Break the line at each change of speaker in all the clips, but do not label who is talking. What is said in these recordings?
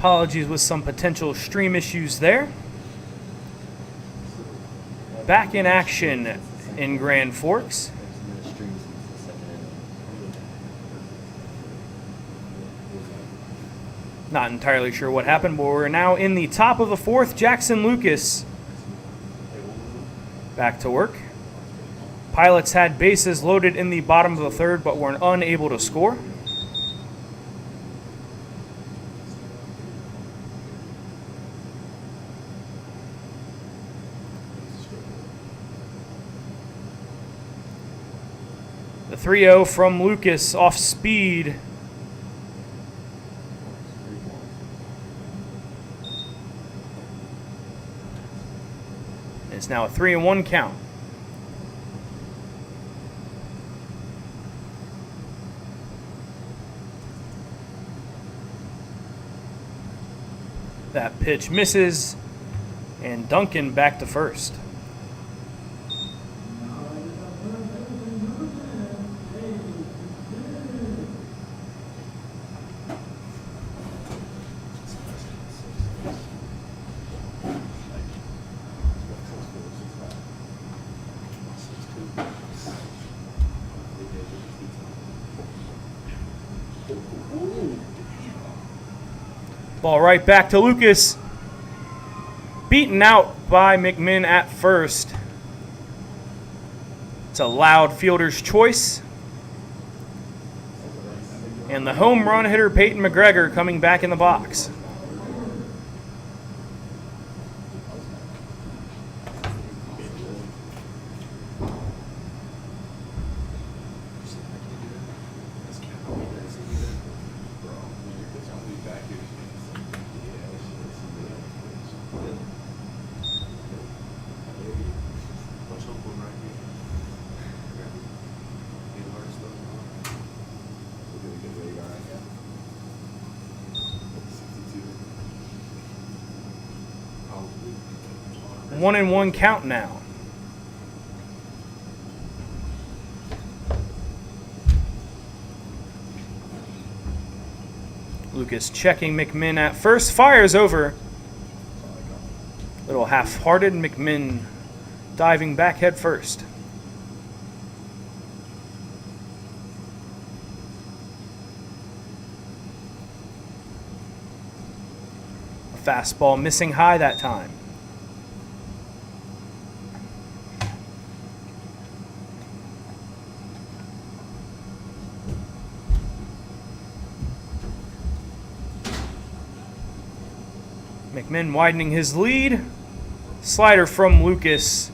Apologies with some potential stream issues there. Back in action in Grand Forks. Not entirely sure what happened, but we're now in the top of the fourth. Jackson Lucas back to work. Pilots had bases loaded in the bottom of the third, but were unable to score. The 3-0 from Lucas off speed. It's now a 3-1 count. That pitch misses, and Duncan back to first. Ball right back to Lucas. Beaten out by McMinn at first. It's a loud fielder's choice. And the home run hitter, Peyton McGregor, coming back in the box. One and one count now. Lucas checking McMinn at first, fires over. Little half-hearted, McMinn diving back head first. A fastball missing high that time. McMinn widening his lead. Slider from Lucas.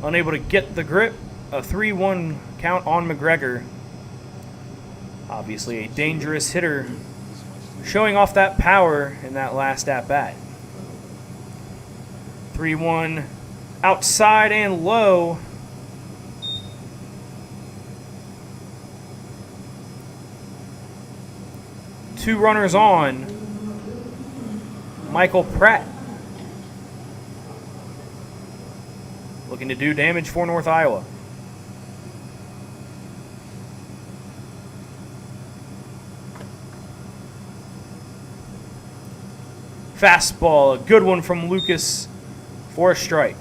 Unable to get the grip. A 3-1 count on McGregor. Obviously a dangerous hitter. Showing off that power in that last at-bat. 3-1 outside and low. Two runners on. Michael Pratt looking to do damage for North Iowa. Fastball, a good one from Lucas for a strike.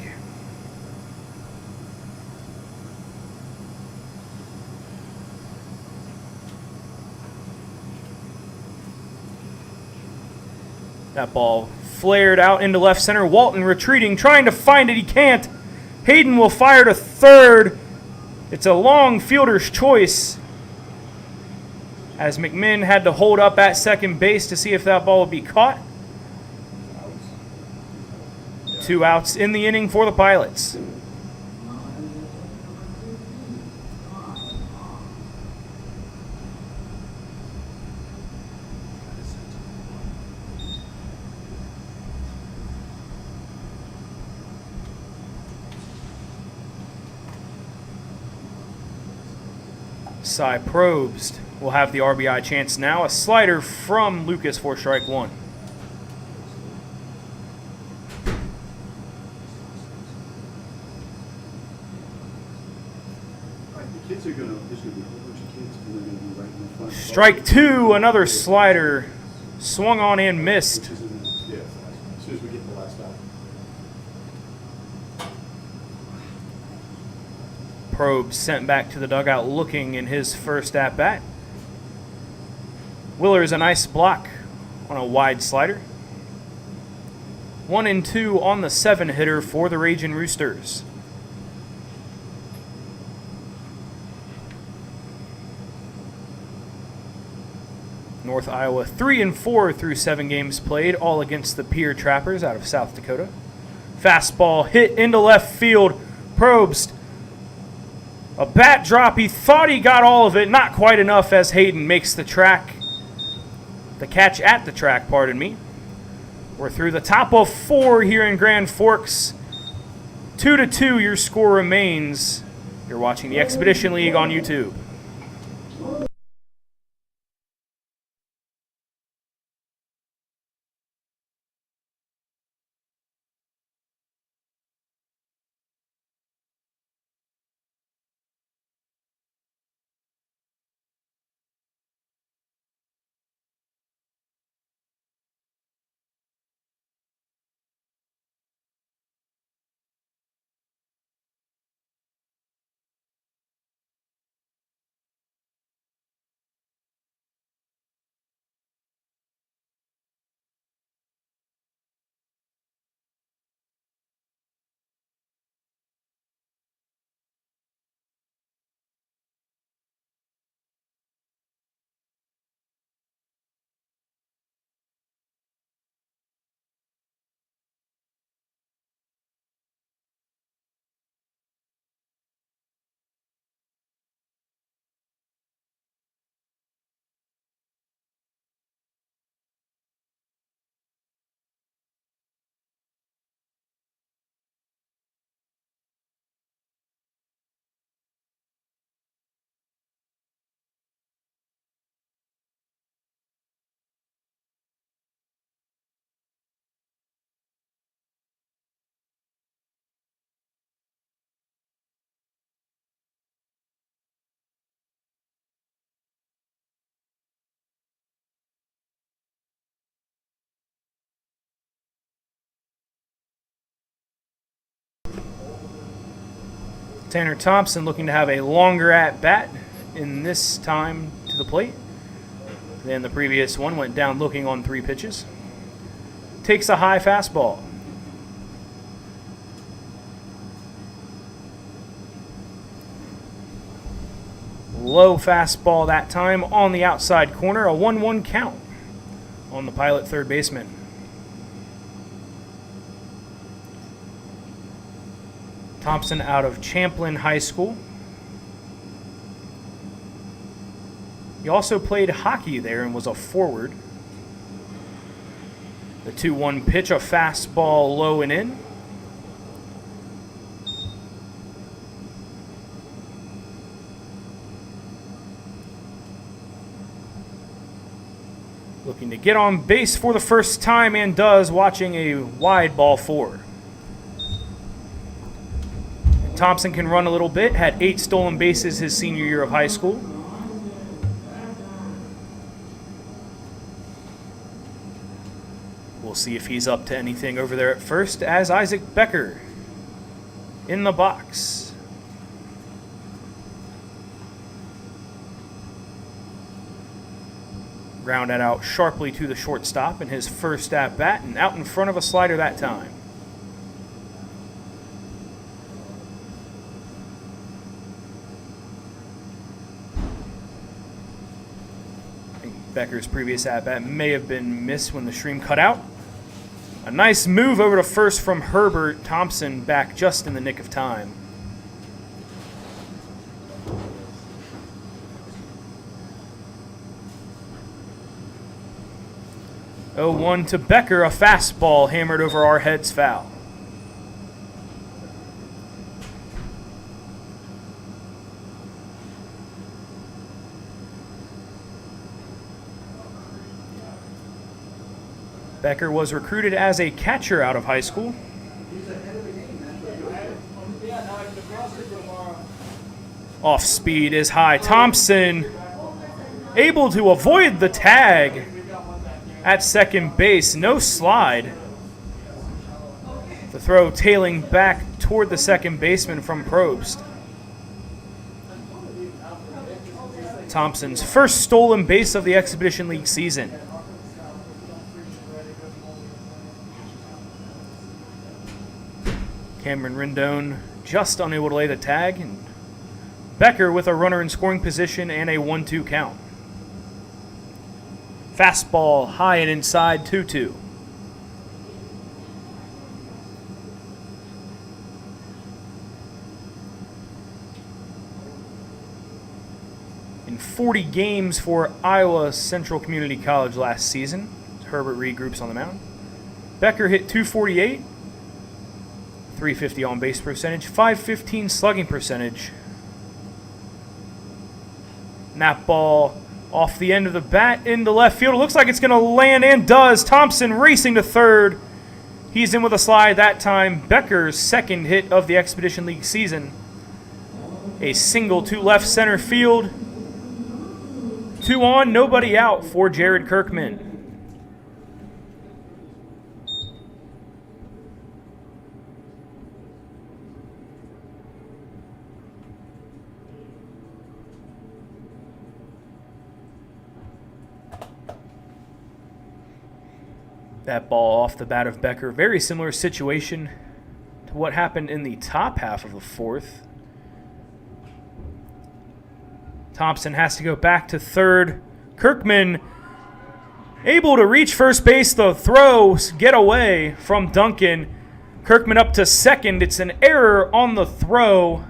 That ball flared out into left center. Walton retreating, trying to find it. He can't. Hayden will fire to third. It's a long fielder's choice, as McMinn had to hold up at second base to see if that ball would be caught. 2 outs in the inning for the Pilots. Cy Probst will have the RBI chance now. A slider from Lucas for strike one. Strike two, another slider Swung on and missed.
As soon as we get the last out.
Probst sent back to the dugout looking in his first at-bat. Willer's a nice block on a wide slider. 1-2 on the 7-hitter for the Ragin Roosters. North Iowa 3-4 through 7 games played, all against the Pier Trappers out of South Dakota. Fastball hit into left field. Probst, a bat drop. He thought he got all of it, not quite enough, as Hayden makes the catch at the track, pardon me. We're through the top of 4 here in Grand Forks. 2-2 your score remains. You're watching the Expedition League on YouTube. Tanner Thompson looking to have a longer at-bat in this time to the plate than the previous one. Went down looking on 3 pitches. Takes a high fastball. Low fastball that time on the outside corner. A 1-1 count on the pilot third baseman. Thompson out of Champlin High School. He also played hockey there and was a forward. The 2-1 pitch, a fastball low and in. Looking to get on base for the first time, and does, watching a wide ball 4. Thompson can run a little bit, had 8 stolen bases his senior year of high school. We'll see if he's up to anything over there at first, as Isaac Becker in the box. Grounded out sharply to the shortstop in his first at-bat, and out in front of a slider that time. Becker's previous at-bat may have been missed when the stream cut out. A nice move over to first from Herbert. Thompson back just in the nick of time. Oh, 1 to Becker, a fastball hammered over our heads, foul. Becker was recruited as a catcher out of high school. Off speed is high. Thompson able to avoid the tag. at second base. No slide. The throw tailing back toward the second baseman from Probst. Thompson's first stolen base of the Expedition League season. Cameron Rendon just unable to lay the tag, and Becker with a runner in scoring position and a 1-2 count. Fastball high and inside, 2-2. In 40 games for Iowa Central Community College last season, Herbert regroups on the mound. Becker hit .248, .350 on base percentage, .515 slugging percentage. Nap ball off the end of the bat into left field. It looks like it's going to land and does. Thompson racing to third. He's in with a slide that time. Becker's second hit of the Expedition League season. A single to left center field. 2 on, nobody out for Jared Kirkman. That ball off the bat of Becker. Very similar situation to what happened in the top half of the fourth. Thompson has to go back to third. Kirkman able to reach first base. The throws get away from Duncan. Kirkman up to second. It's an error on the throw.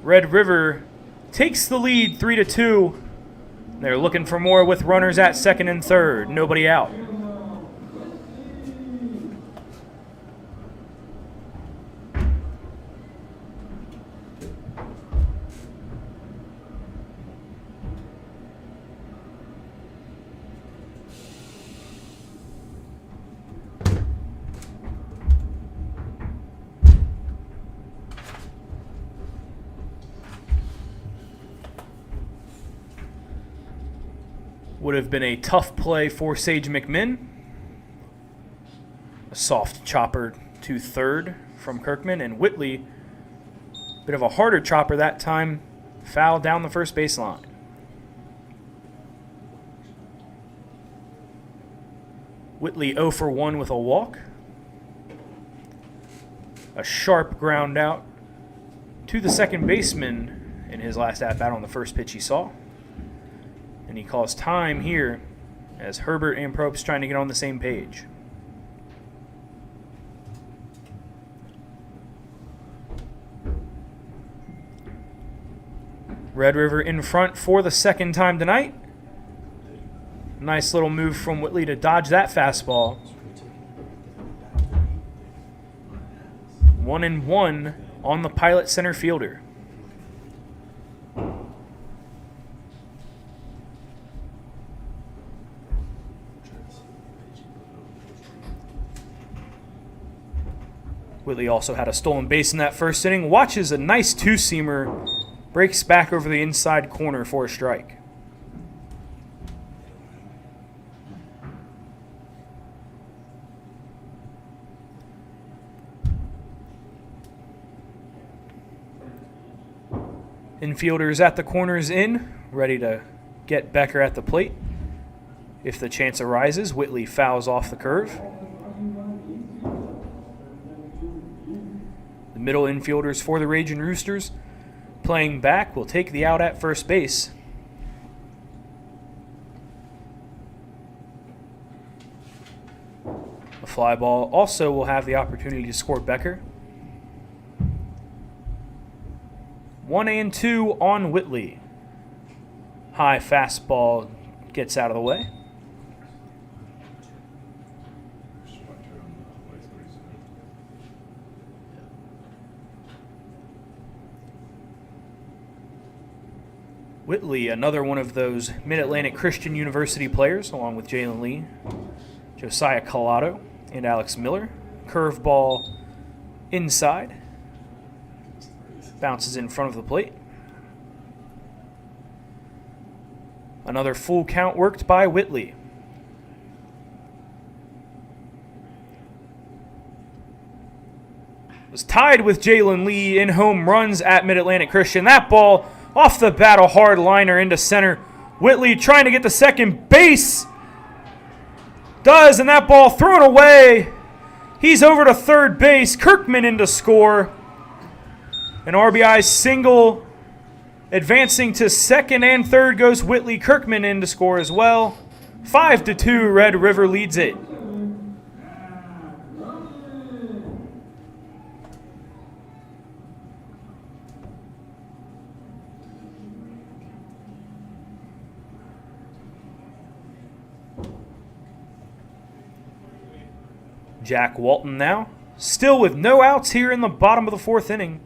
Red River takes the lead 3-2. They're looking for more with runners at second and third. Nobody out. Would have been a tough play for Sage McMinn. A soft chopper to third from Kirkman, and Whitley, bit of a harder chopper that time, foul down the first baseline. Whitley 0 for 1 with a walk. A sharp ground out to the second baseman in his last at-bat on the first pitch he saw. And he calls time here as Herbert and Probst trying to get on the same page. Red River in front for the second time tonight. Nice little move from Whitley to dodge that fastball. 1-1 on the Pilot center fielder. Whitley also had a stolen base in that first inning. Watches a nice two-seamer. Breaks back over the inside corner for a strike. Infielders at the corners in, ready to get Becker at the plate. If the chance arises, Whitley fouls off the curve. The middle infielders for the Ragin Roosters playing back will take the out at first base. A fly ball also will have the opportunity to score Becker. 1-2 on Whitley. High fastball gets out of the way. Whitley, another one of those Mid-Atlantic Christian University players, along with Jalen Lee, Josiah Collado, and Alex Miller. Curveball inside. Bounces in front of the plate. Another full count worked by Whitley. Was tied with Jalen Lee in home runs at Mid-Atlantic Christian. That ball off the bat, a hard liner into center. Whitley trying to get to second base. Does, and that ball thrown away. He's over to third base. Kirkman in to score. An RBI single. Advancing to second and third goes Whitley. Kirkman in to score as well. 5-2, Red River leads it. Jack Walton now, still with no outs here in the bottom of the fourth inning.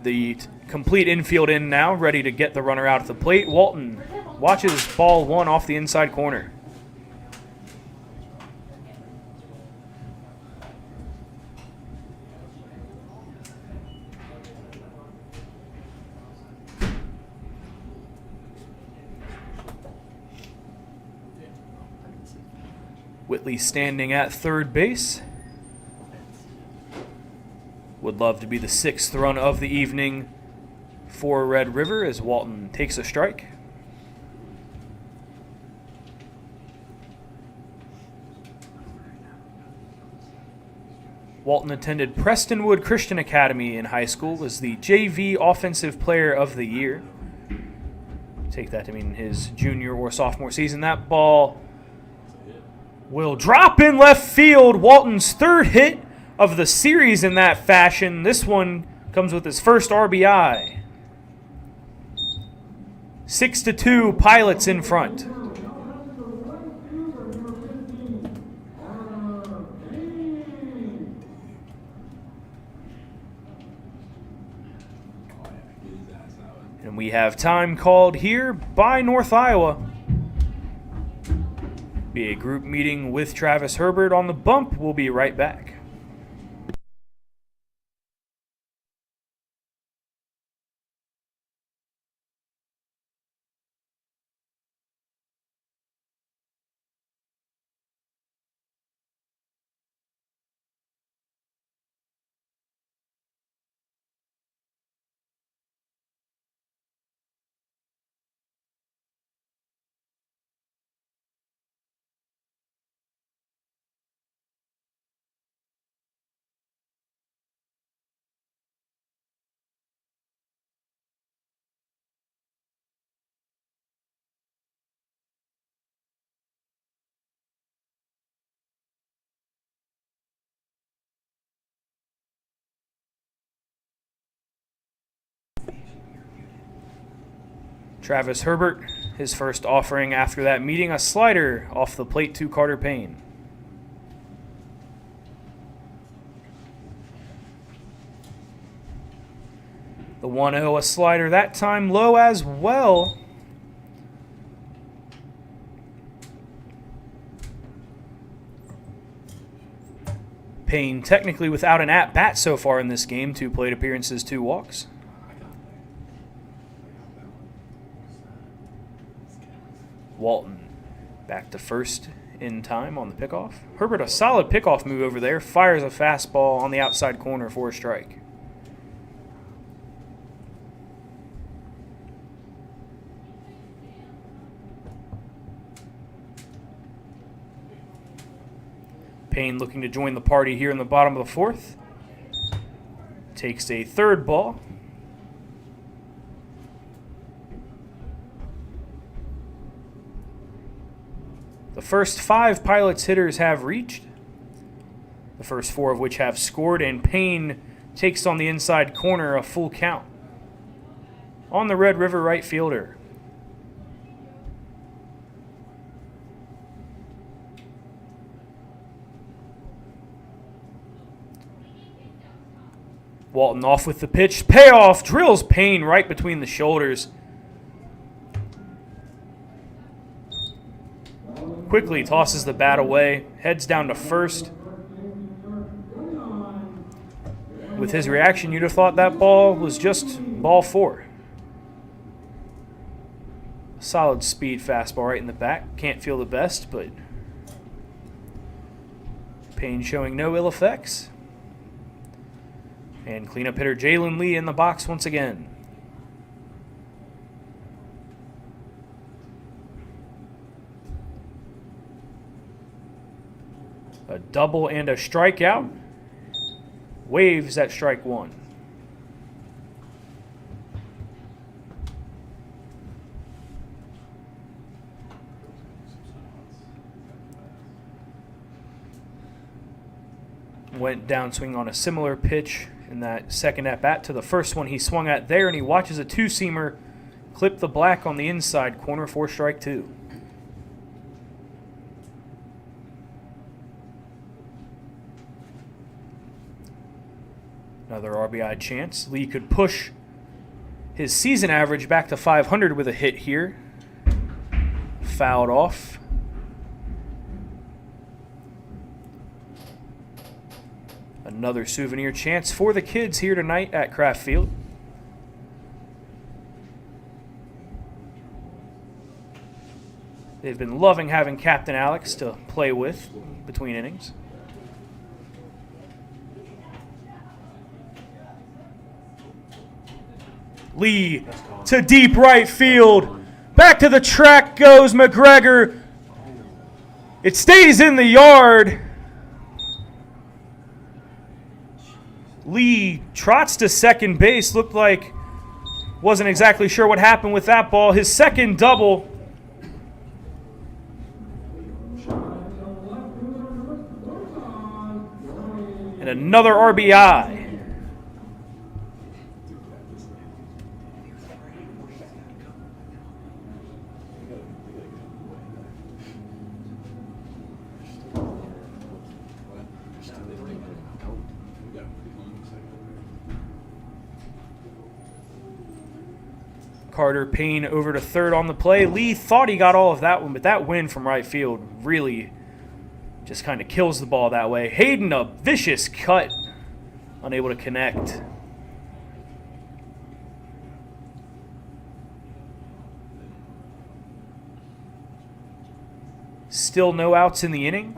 The complete infield in now, ready to get the runner out at the plate. Walton watches ball one off the inside corner. Whitley standing at third base. Would love to be the sixth run of the evening for Red River as Walton takes a strike. Walton attended Prestonwood Christian Academy in high school, was the JV Offensive Player of the Year. Take that to mean his junior or sophomore season. That ball will drop in left field. Walton's third hit of the series in that fashion. This one comes with his first RBI. 6-2, Pilots in front. And we have time called here by North Iowa. Be a group meeting with Travis Herbert on the bump. We'll be right back. Travis Herbert, his first offering after that meeting, a slider off the plate to Carter Payne. The 1-0, a slider that time low as well. Payne technically without an at-bat so far in this game. 2 plate appearances, 2 walks. Walton back to first in time on the pickoff. Herbert, a solid pickoff move over there. Fires a fastball on the outside corner for a strike. Payne looking to join the party here in the bottom of the fourth. Takes a third ball. The first 5 Pilots hitters have reached, the first 4 of which have scored, and Payne takes on the inside corner a full count on the Red River right fielder. Walton off with the pitch, payoff, drills Payne right between the shoulders. Quickly tosses the bat away, heads down to first. With his reaction, you'd have thought that ball was just ball 4. Solid speed fastball right in the back. Can't feel the best, but Payne showing no ill effects. And cleanup hitter Jalen Lee in the box once again. A double and a strikeout. Waves at strike 1. Went downswing on a similar pitch in that second at-bat to the first one he swung at there, and he watches a two-seamer clip the black on the inside corner for strike 2. Another RBI chance. Lee could push his season average back to 500 with a hit here. Fouled off. Another souvenir chance for the kids here tonight at Kraft Field. They've been loving having Captain Alex to play with between innings. Lee to deep right field. Back to the track goes McGregor. It stays in the yard. Lee trots to second base. Looked like wasn't exactly sure what happened with that ball. His second double. And another RBI. Carter Payne over to third on the play. Lee thought he got all of that one, but that win from right field really just kind of kills the ball that way. Hayden, a vicious cut, unable to connect. Still no outs in the inning.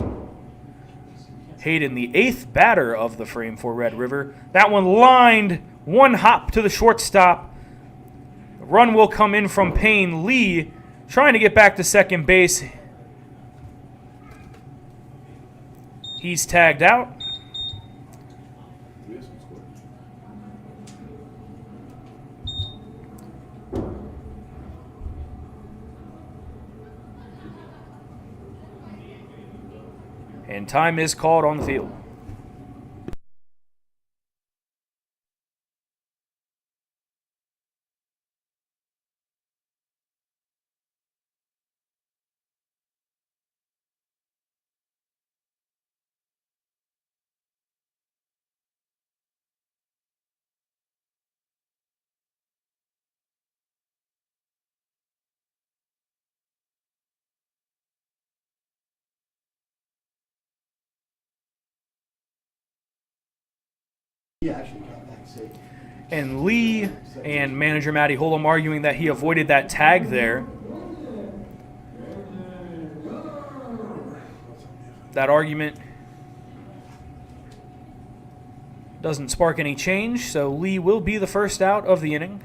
Hayden, the 8th batter of the frame for Red River. That one lined, one hop to the shortstop. Run will come in from Payne. Lee trying to get back to second base. He's tagged out. And time is called on the field. And Lee and manager Matty Holm arguing that he avoided that tag there. That argument doesn't spark any change, so Lee will be the first out of the inning.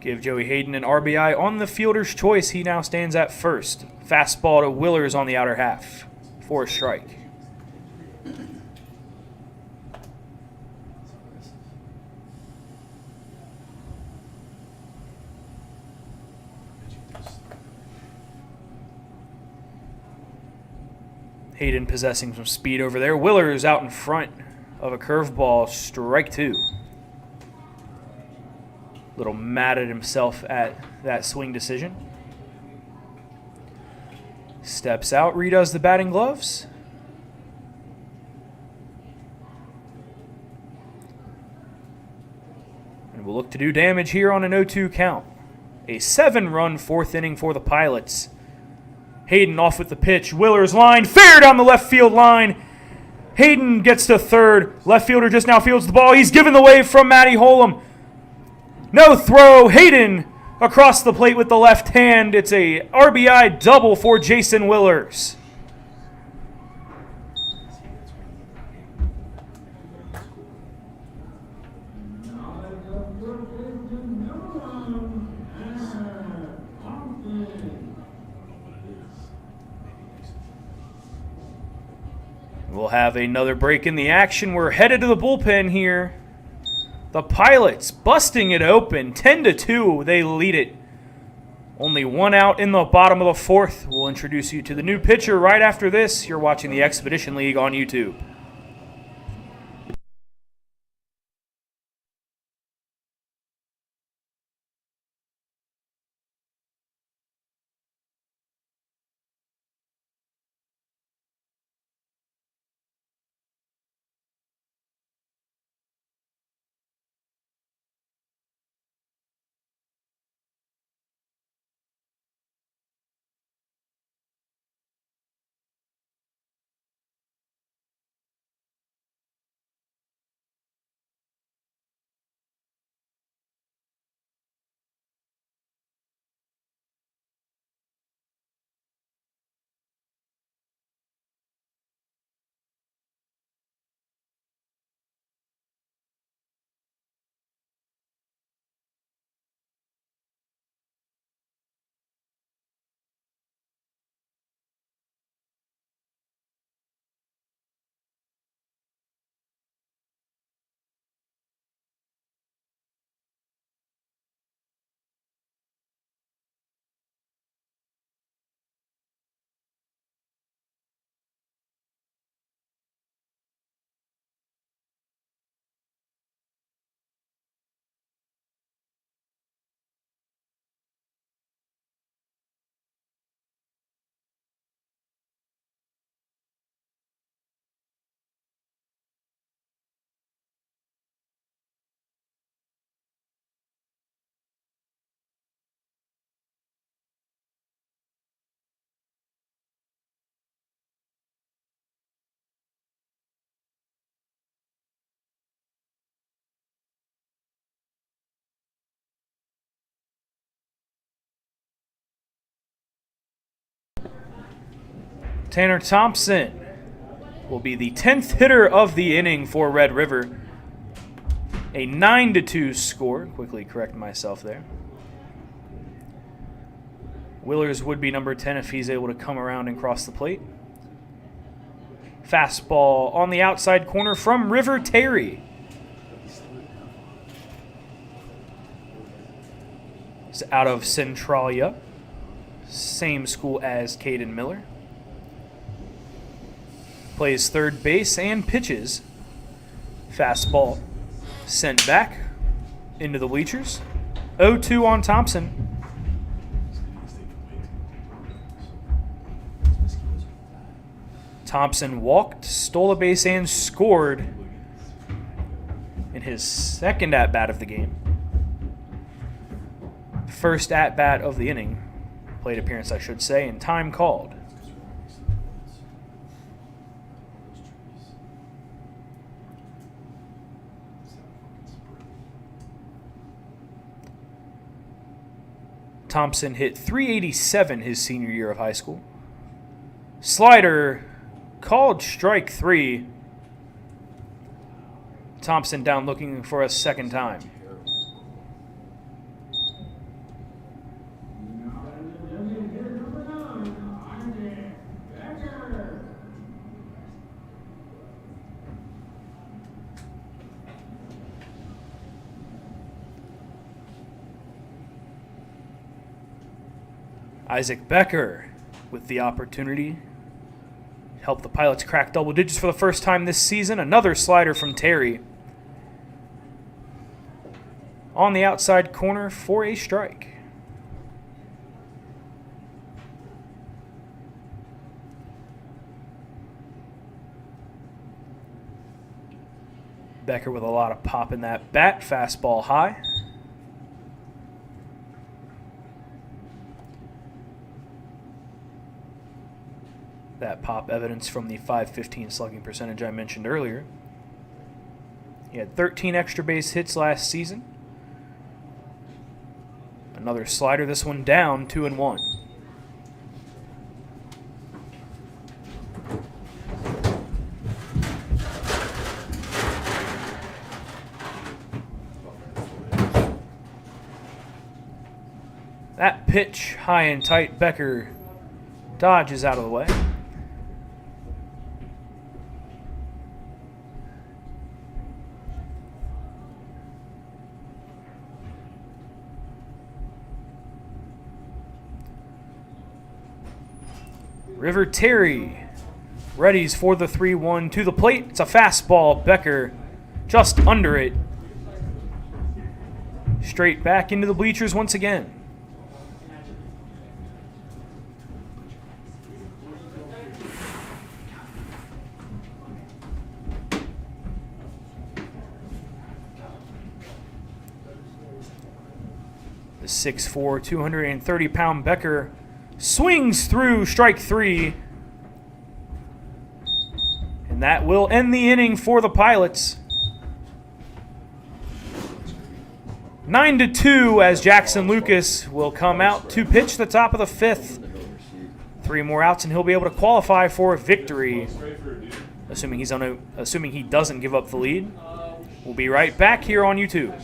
Give Joey Hayden an RBI on the fielder's choice. He now stands at first. Fastball to Willers on the outer half for a strike. Hayden possessing some speed over there. Willers out in front of a curveball, strike 2. Little mad at himself at that swing decision. Steps out, redoes the batting gloves. And we'll look to do damage here on an 0-2 count. A 7-run 4th inning for the Pilots. Hayden off with the pitch. Willers line, fair down the left field line. Hayden gets to third. Left fielder just now fields the ball. He's given the wave from Matty Holm. No throw. Hayden across the plate with the left hand. It's a RBI double for Jason Willers. We'll have another break in the action. We're headed to the bullpen here. The Pilots busting it open. 10-2, they lead it. Only one out in the bottom of the fourth. We'll introduce you to the new pitcher right after this. You're watching the Expedition League on YouTube. Tanner Thompson will be the 10th hitter of the inning for Red River. A 9-2 score. Quickly correct myself there. Willers would be number 10 if he's able to come around and cross the plate. Fastball on the outside corner from River Terry. It's out of Centralia. Same school as Caden Miller. Plays third base and pitches. Fastball sent back into the bleachers. 0-2 on Thompson. Thompson walked, stole a base, and scored in his second at-bat of the game. First at-bat of the inning. Plate appearance, I should say, and time called. Thompson hit .387 his senior year of high school. Slider called strike 3. Thompson down looking for a second time. Isaac Becker with the opportunity. Helped the Pilots crack double digits for the first time this season. Another slider from Terry. On the outside corner for a strike. Becker with a lot of pop in that bat. Fastball high. that pop evidence from the .515 slugging percentage I mentioned earlier. He had 13 extra base hits last season. Another slider, this one down, 2-1. That pitch, high and tight, Becker dodges out of the way. River Terry readies for the 3-1 to the plate. It's a fastball. Becker just under it. Straight back into the bleachers once again. The 6'4", 230-pound Becker swings through strike 3. And that will end the inning for the Pilots. 9-2 as Jackson Lucas will come out to pitch the top of the 5th. 3 more outs and he'll be able to qualify for a victory, assuming he doesn't give up the lead. We'll be right back here on YouTube.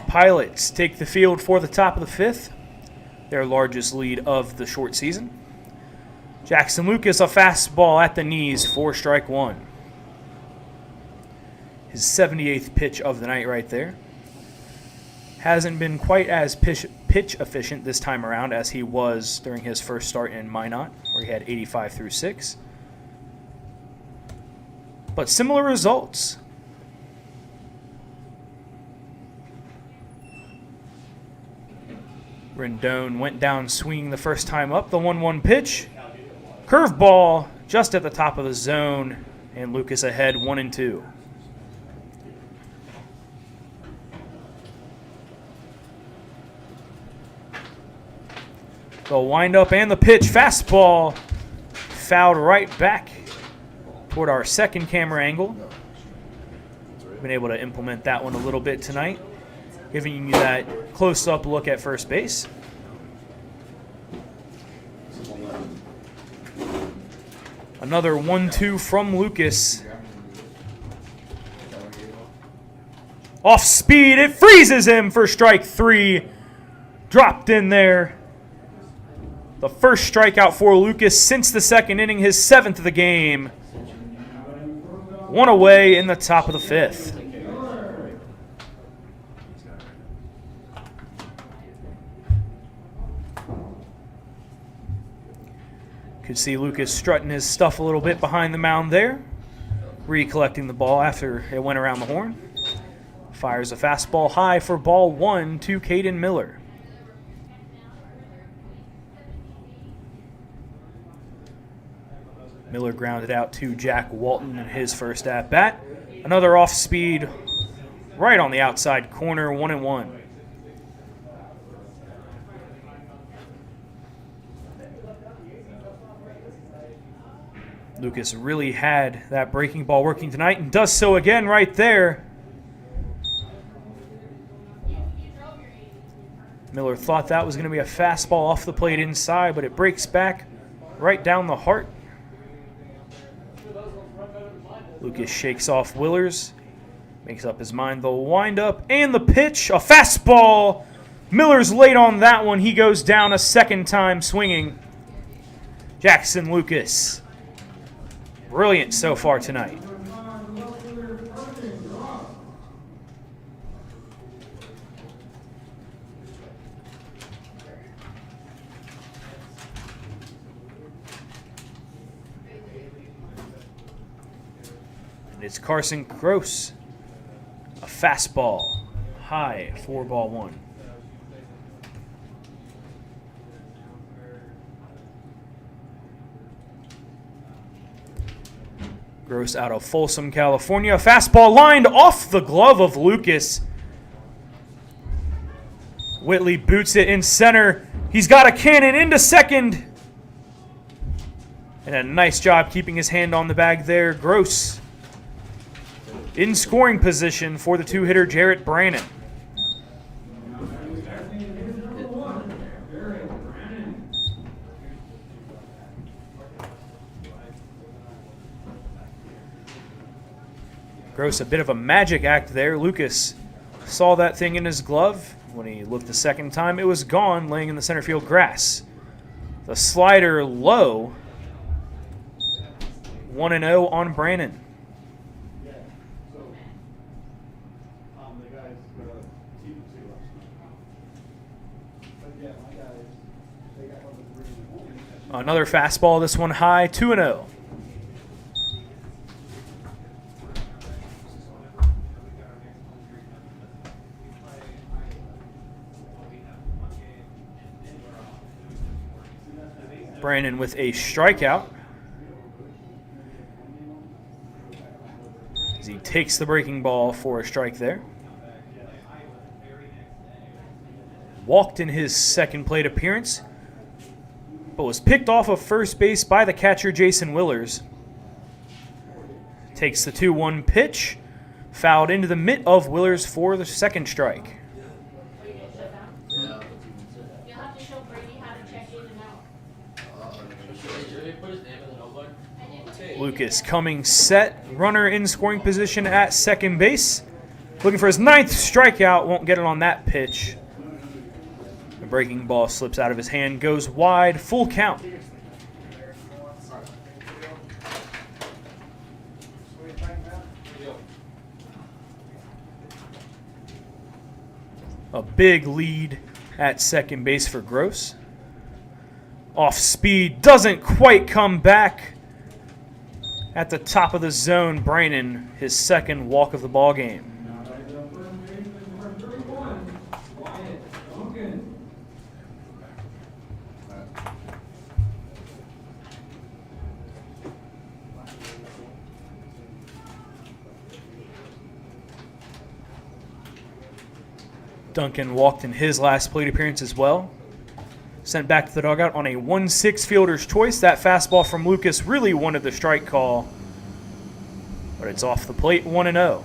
Pilots take the field for the top of the 5th, their largest lead of the short season. Jackson Lucas, a fastball at the knees for strike 1. His 78th pitch of the night right there. Hasn't been quite as pitch efficient this time around as he was during his first start in Minot, where he had 85 through 6. But similar results. Rendon went down swinging the first time up. The 1-1 pitch. Curveball just at the top of the zone. And Lucas ahead 1-2. The windup and the pitch. Fastball fouled right back toward our second camera angle. Been able to implement that one a little bit tonight, giving you that close-up look at first base. Another 1-2 from Lucas. Off speed, it freezes him for strike 3. Dropped in there. The first strikeout for Lucas since the second inning, his 7th of the game. 1 away in the top of the 5th. Could see Lucas strutting his stuff a little bit behind the mound there, recollecting the ball after it went around the horn. Fires a fastball high for ball 1 to Caden Miller. Miller grounded out to Jack Walton in his first at-bat. Another off-speed right on the outside corner, 1-1. Lucas really had that breaking ball working tonight and does so again right there. Miller thought that was going to be a fastball off the plate inside, but it breaks back right down the heart. Lucas shakes off Willers, makes up his mind. The windup and the pitch, a fastball. Miller's late on that one. He goes down a second time swinging. Jackson Lucas, brilliant so far tonight. And it's Carson Gross. A fastball high for ball 1. Gross out of Folsom, California. Fastball lined off the glove of Lucas. Whitley boots it in center. He's got a cannon into second. And a nice job keeping his hand on the bag there. Gross in scoring position for the two-hitter Jarrett Brannon. Gross, a bit of a magic act there. Lucas saw that thing in his glove. When he looked the second time, it was gone, laying in the center field grass. The slider low. 1-0 on Brannon. Another fastball, this one high, 2-0. Brannon with a strikeout. As he takes the breaking ball for a strike there. Walked in his second plate appearance, but was picked off of first base by the catcher Jason Willers. Takes the 2-1 pitch, fouled into the mitt of Willers for the second strike. Lucas coming set, runner in scoring position at second base. Looking for his 9th strikeout, won't get it on that pitch. The breaking ball slips out of his hand, goes wide, full count. A big lead at second base for Gross. Off speed, doesn't quite come back. At the top of the zone, Brannon, his second walk of the ball game. Duncan walked in his last plate appearance as well. Sent back to the dugout on a 1-6 fielder's choice. That fastball from Lucas really wanted the strike call, but it's off the plate, 1-0.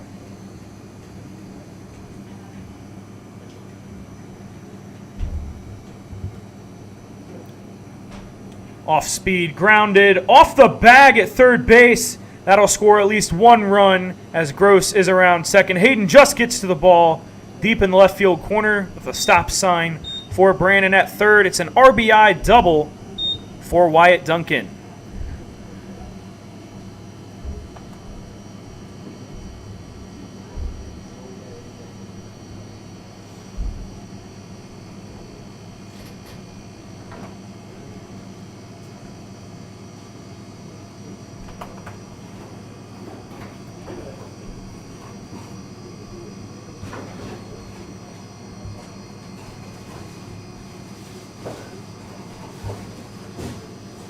Off speed, grounded, off the bag at third base. That'll score at least one run as Gross is around second. Hayden just gets to the ball deep in the left field corner with a stop sign for Brannon at third. It's an RBI double for Wyatt Duncan.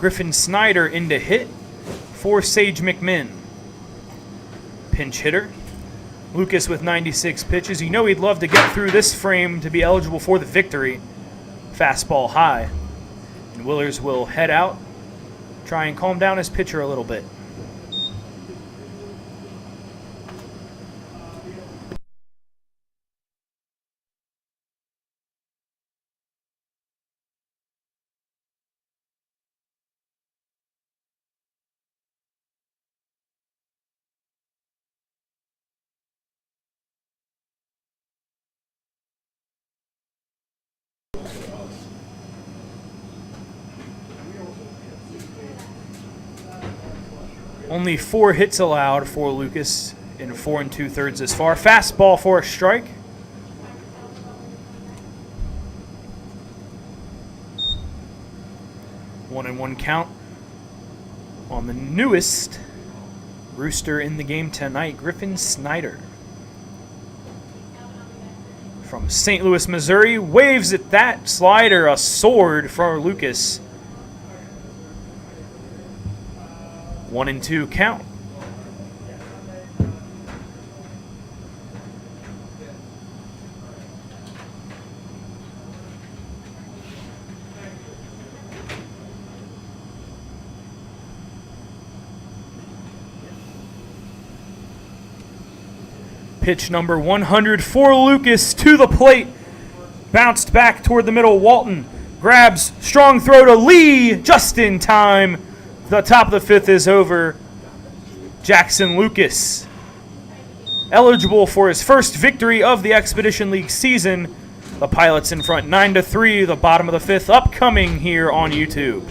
Griffin Snyder in to hit for Sage McMinn. Pinch hitter. Lucas with 96 pitches. You know he'd love to get through this frame to be eligible for the victory. Fastball high. And Willers will head out, try and calm down his pitcher a little bit. Only 4 hits allowed for Lucas in 4 2/3 this far. Fastball for a strike. One and one count on the newest Rooster in the game tonight, Griffin Snyder. From St. Louis, Missouri, waves at that slider, a sword for Lucas. 1 and 2 count. Pitch number 100 for Lucas to the plate. Bounced back toward the middle. Walton grabs, strong throw to Lee just in time. The top of the 5th is over. Jackson Lucas, eligible for his first victory of the Expedition League season. The Pilots in front 9-3, the bottom of the 5th, upcoming here on YouTube.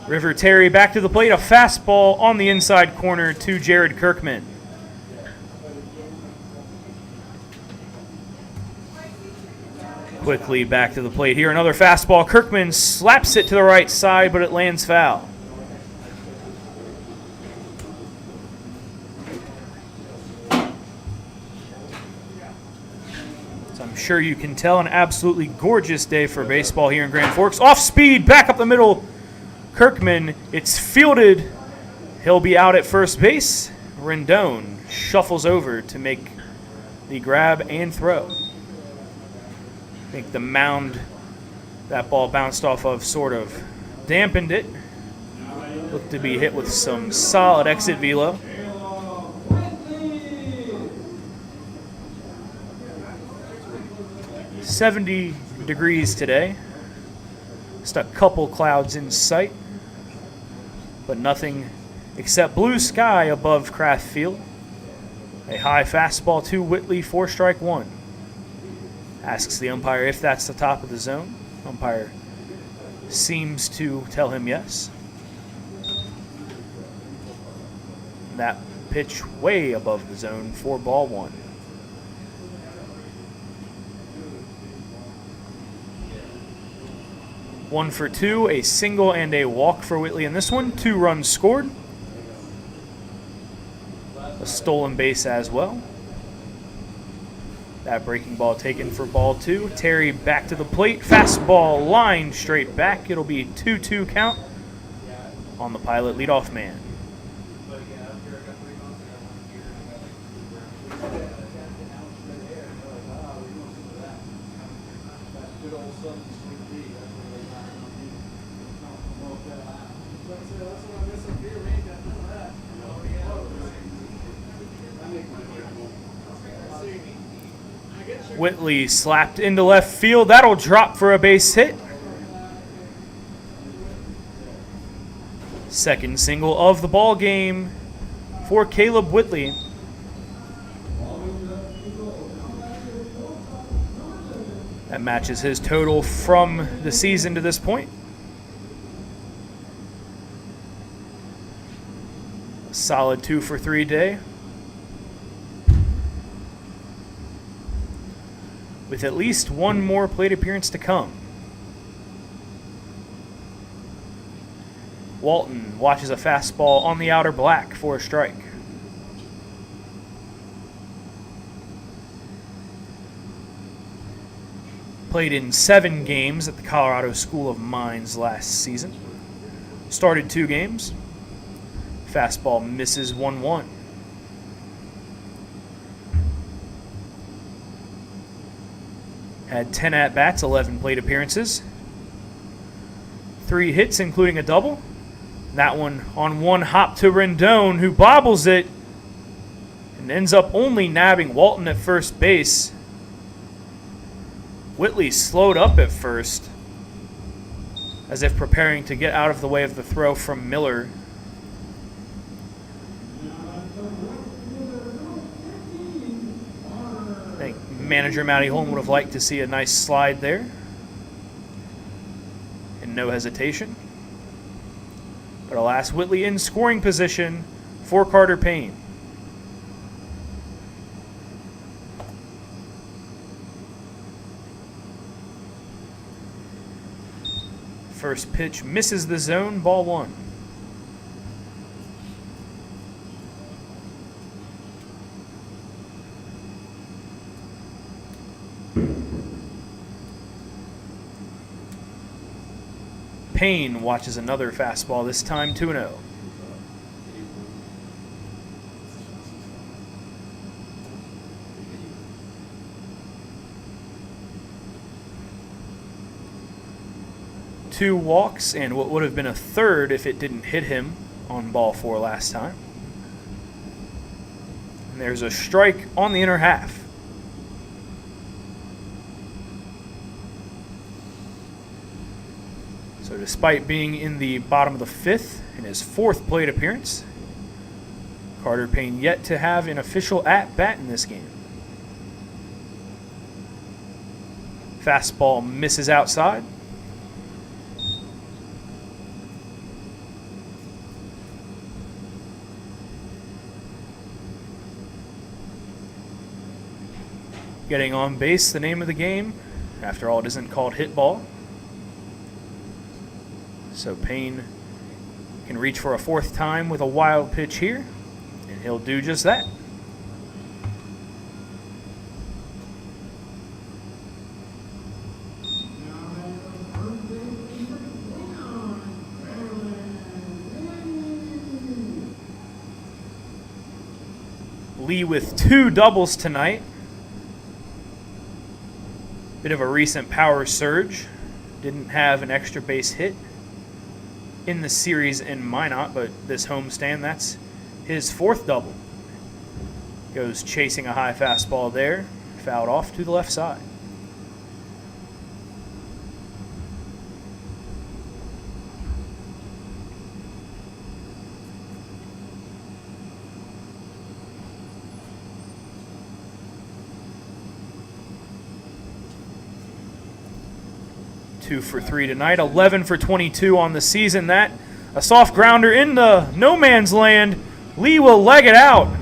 River Terry back to the plate, a fastball on the inside corner to Jared Kirkman. Quickly back to the plate here, another fastball. Kirkman slaps it to the right side, but it lands foul. So I'm sure you can tell, an absolutely gorgeous day for baseball here in Grand Forks. Off speed, back up the middle. Kirkman, it's fielded. He'll be out at first base. Rendon shuffles over to make the grab and throw. I think the mound that ball bounced off of sort of dampened it. Looked to be hit with some solid exit velo. "70 degrees today. Just a couple clouds in sight, but nothing except blue sky above Kraft Field. A high fastball to Whitley for strike 1. Asks the umpire if that's the top of the zone. Umpire seems to tell him yes. That pitch way above the zone for ball 1. 1 for 2, a single and a walk for Whitley in this one. 2 runs scored. A stolen base as well. That breaking ball taken for ball 2. Terry back to the plate. Fastball lined straight back. It'll be 2-2 count on the Pilot leadoff man. Whitley slapped into left field. That'll drop for a base hit. Second single of the ball game for Caleb Whitley. That matches his total from the season to this point. A solid 2 for 3 day. With at least one more plate appearance to come. Walton watches a fastball on the outer black for a strike. Played in 7 games at the Colorado School of Mines last season. Started 2 games. Fastball misses 1-1. Had 10 at-bats, 11 plate appearances. 3 hits, including a double. That one on one hop to Rendon, who bobbles it and ends up only nabbing Walton at first base. Whitley slowed up at first, as if preparing to get out of the way of the throw from Miller. I think manager Matty Holm would have liked to see a nice slide there. And no hesitation. But alas, Whitley in scoring position for Carter Payne. First pitch misses the zone, ball 1. Payne watches another fastball, this time 2-0. Two walks and what would have been a third if it didn't hit him on ball 4 last time. And there's a strike on the inner half. So despite being in the bottom of the 5th in his 4th plate appearance, Carter Payne yet to have an official at-bat in this game. Fastball misses outside. Getting on base, the name of the game. After all, it isn't called hit ball. So Payne can reach for a 4th time with a wild pitch here, and he'll do just that. Lee with 2 doubles tonight. Bit of a recent power surge. Didn't have an extra base hit in the series in Minot, but this homestand, that's his 4th double. Goes chasing a high fastball there, fouled off to the left side. Two for 3 tonight, 11 for 22 on the season. That, a soft grounder in the no man's land. Lee will leg it out.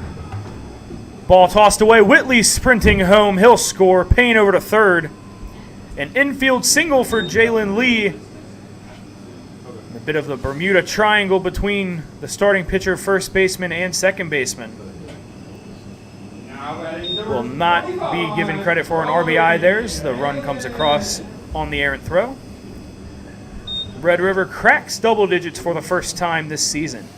Ball tossed away. Whitley sprinting home. He'll score. Payne over to third. An infield single for Jalen Lee. bit of the Bermuda Triangle between the starting pitcher, first baseman, and second baseman. Will not be given credit for an RBI there as the run comes across on the errant throw. Red River cracks double digits for the first time this season.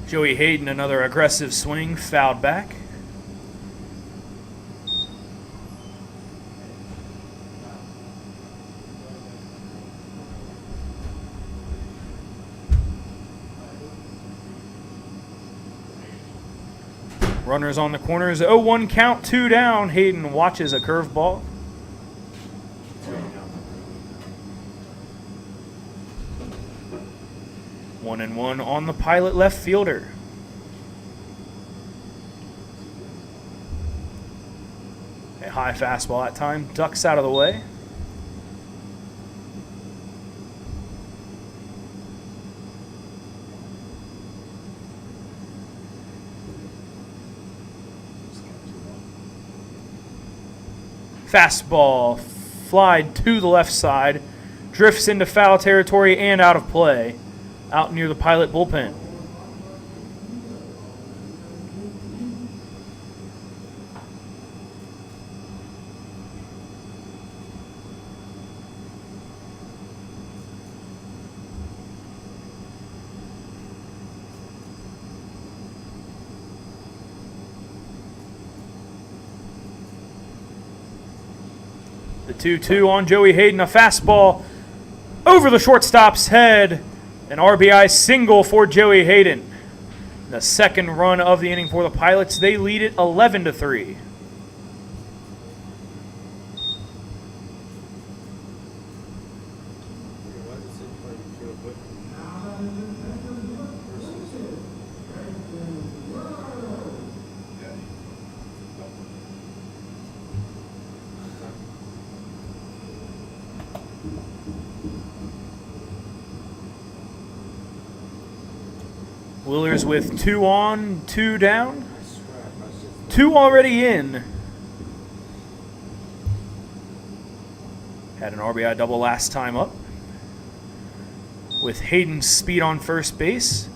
Joey Hayden, another aggressive swing, fouled back. Runners on the corners, 0-1 count, 2 down. Hayden watches a curveball. One and one on the Pilot left fielder. A high fastball that time, ducks out of the way. Fastball flied to the left side, drifts into foul territory and out of play, out near the Pilot bullpen. The 2-2 on Joey Hayden, a fastball over the shortstop's head. An RBI single for Joey Hayden. The second run of the inning for the Pilots. They lead it 11-3. Wheelers with 2 on, 2 down. 2 already in. Had an RBI double last time up. With Hayden's speed on first base,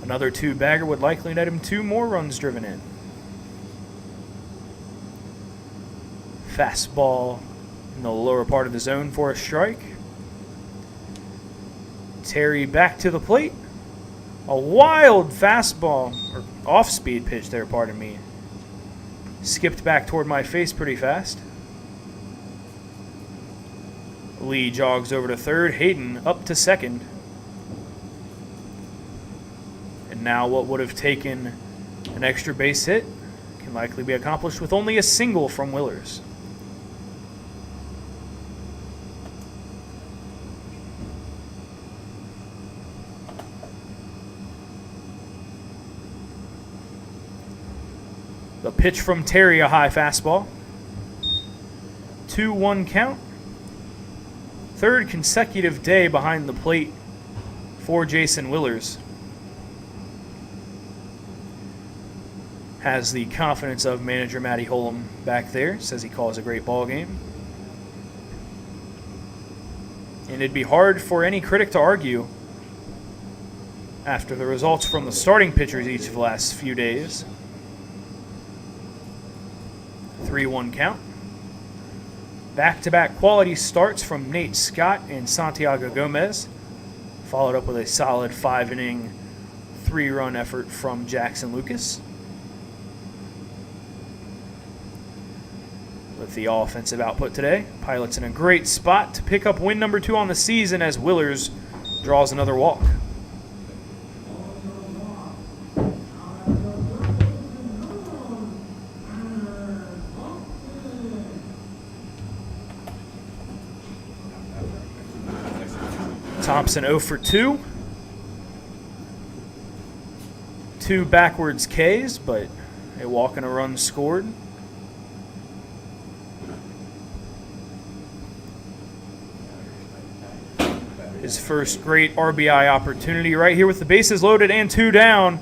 another 2-bagger would likely net him 2 more runs driven in. Fastball in the lower part of the zone for a strike. Terry back to the plate. A wild fastball, or off-speed pitch there, pardon me. Skipped back toward my face pretty fast. Lee jogs over to third, Hayden up to second. And now what would have taken an extra base hit can likely be accomplished with only a single from Willers. The pitch from Terry, a high fastball. 2-1 count. Third consecutive day behind the plate for Jason Willers. Has the confidence of manager Matty Holum back there. Says he calls a great ball game. And it'd be hard for any critic to argue after the results from the starting pitchers each of the last few days. 3-1 count. Back-to-back quality starts from Nate Scott and Santiago Gomez, followed up with a solid 5-inning, 3-run effort from Jackson Lucas. With the offensive output today, Pilots in a great spot to pick up win number 2 on the season as Willers draws another walk. Thompson 0 for 2. 2 backwards Ks, but a walk and a run scored. His first great RBI opportunity right here with the bases loaded and 2 down.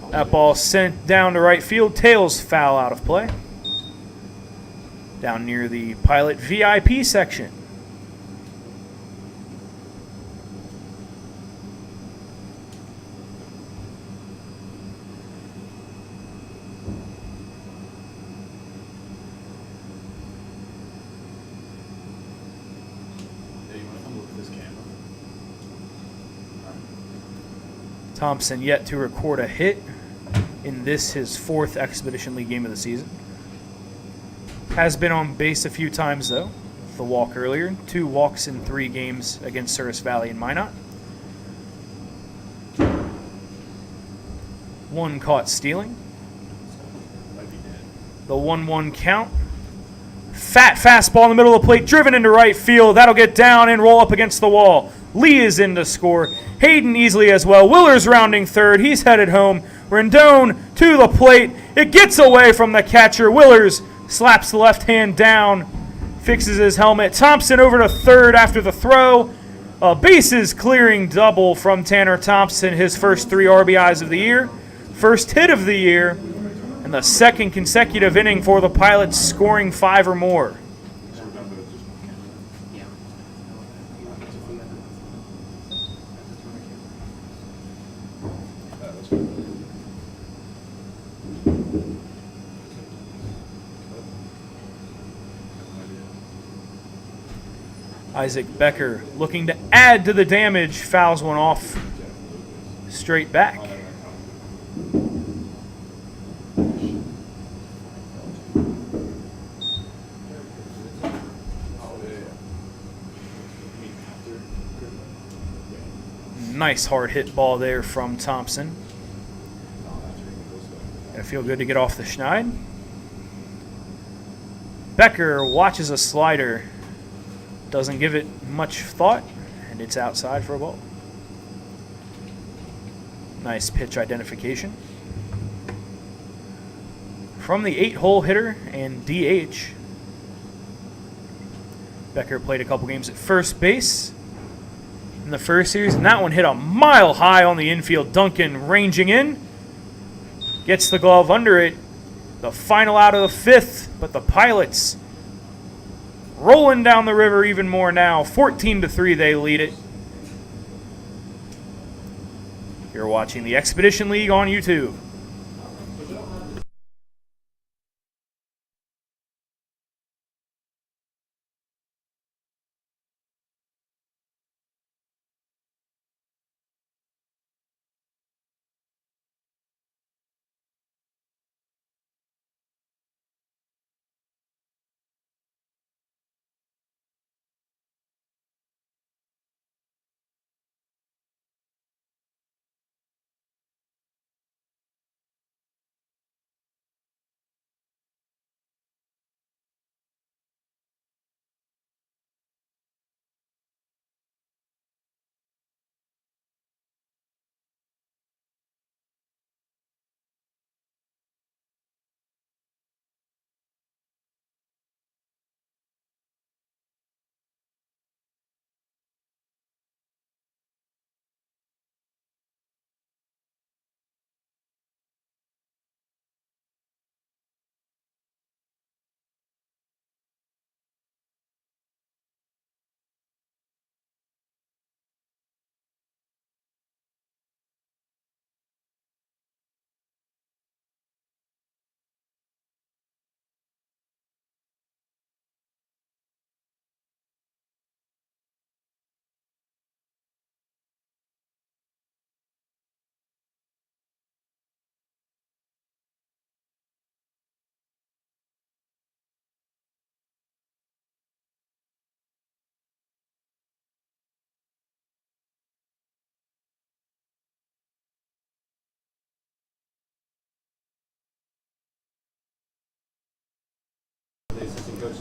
That ball sent down to right field. Tails foul out of play. down near the Pilot VIP section. Thompson yet to record a hit in this, his 4th Expedition League game of the season. Has been on base a few times, though. The walk earlier. 2 walks in 3 games against Service Valley and Minot. 1 caught stealing. The 1-1 count. Fat fastball in the middle of the plate, driven into right field. That'll get down and roll up against the wall. Lee is in to score. Hayden easily as well. Willer's rounding third. He's headed home. Rendon to the plate. It gets away from the catcher. Willers slaps the left hand down, fixes his helmet. Thompson over to third after the throw. A bases clearing double from Tanner Thompson, his first 3 RBIs of the year, first hit of the year, and the 2nd consecutive inning for the Pilots, scoring 5 or more. Isaac Becker looking to add to the damage, fouls one off straight back. Nice hard hit ball there from Thompson. Gotta feel good to get off the schneid. Becker watches a slider. Doesn't give it much thought, and it's outside for a ball. Nice pitch identification from the 8-hole hitter and DH. Becker played a couple games at first base in the first series, and that one hit a mile high on the infield. Duncan ranging in, gets the glove under it. The final out of the 5th, but the Pilots rolling down the river even more now. 14-3 they lead it. You're watching the Expedition League on YouTube.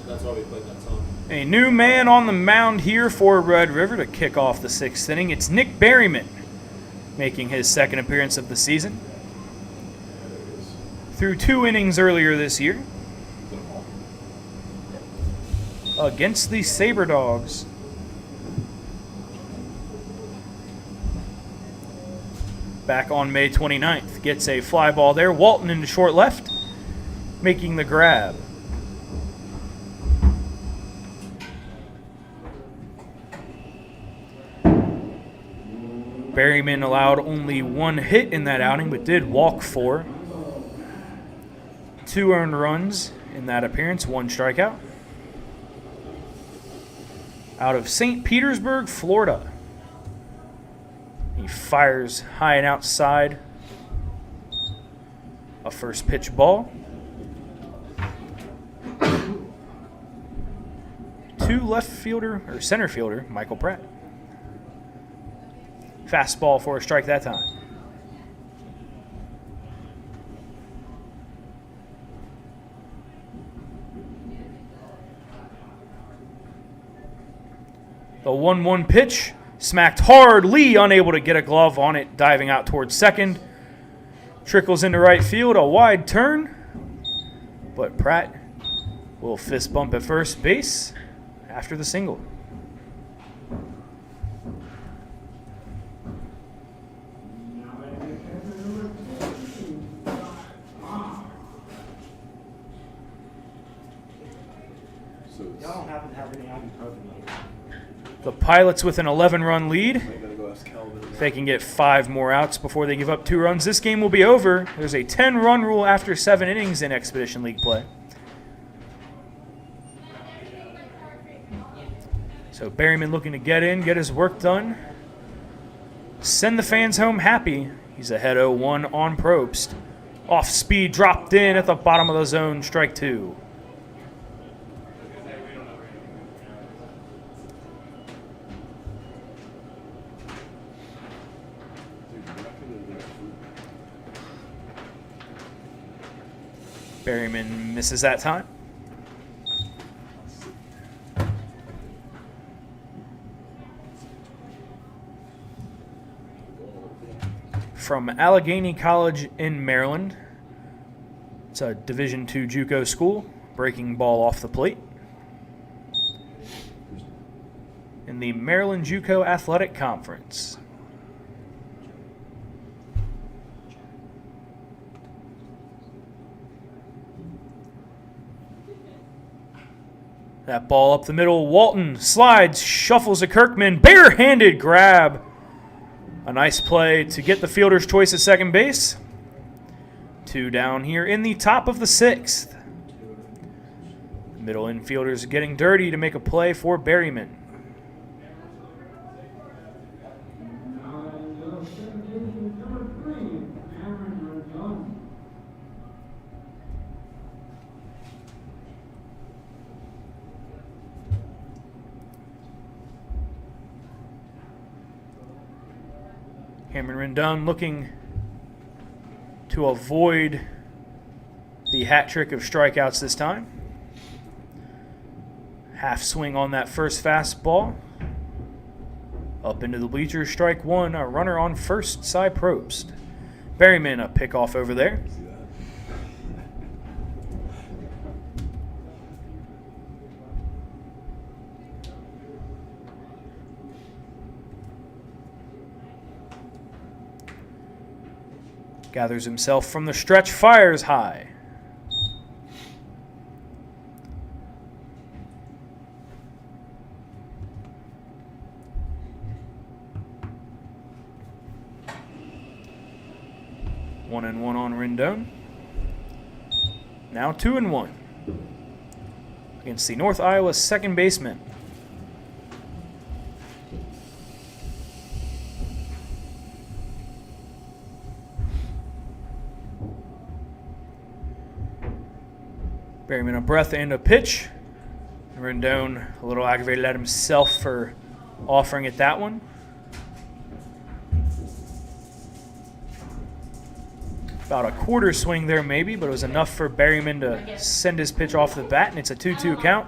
That's why we played that song.
A new man on the mound here for Red River to kick off the 6th inning. It's Nick Berryman making his 2nd appearance of the season. Through 2 innings earlier this year against the Sabre Dogs. Back on May 29th. Gets a fly ball there. Walton into short left, making the grab. Berryman allowed only 1 hit in that outing, but did walk 4. 2 earned runs in that appearance, 1 strikeout. Out of St. Petersburg, Florida. He fires high and outside. A first pitch ball. 2 left fielder, or center fielder, Michael Pratt. Fastball for a strike that time. The 1-1 pitch, smacked hard. Lee unable to get a glove on it, diving out towards second. Trickles into right field, a wide turn. But Pratt will fist bump at first base after the single.
Y'all don't happen to have any ibuprofen.
The Pilots with an 11-run lead.
I gotta go ask Calvin.
If they can get 5 more outs before they give up 2 runs, this game will be over. There's a 10-run rule after 7 innings in Expedition League play. So Berryman looking to get in, get his work done. Send the fans home happy. He's ahead 0-1 on Probst. Off speed, dropped in at the bottom of the zone, strike 2. Berryman misses that time. From Allegheny College in Maryland. It's a Division II JUCO school. Breaking ball off the plate. In the Maryland JUCO Athletic Conference. That ball up the middle. Walton slides, shuffles a Kirkman. Barehanded grab. A nice play to get the fielder's choice at second base. 2 down here in the top of the 6th. Middle infielders getting dirty to make a play for Berryman. Cameron Rendon looking to avoid the hat trick of strikeouts this time. Half swing on that first fastball. Up into the bleachers, strike 1, a runner on first, Cy Probst. Berryman, a pickoff over there. Gathers himself from the stretch, fires high. One and one on Rendon. Now 2-1 against the North Iowa second baseman. Berryman a breath and a pitch. Rendon a little aggravated at himself for offering it that one. About a quarter swing there maybe, but it was enough for Berryman to send his pitch off the bat, and it's a 2-2 count.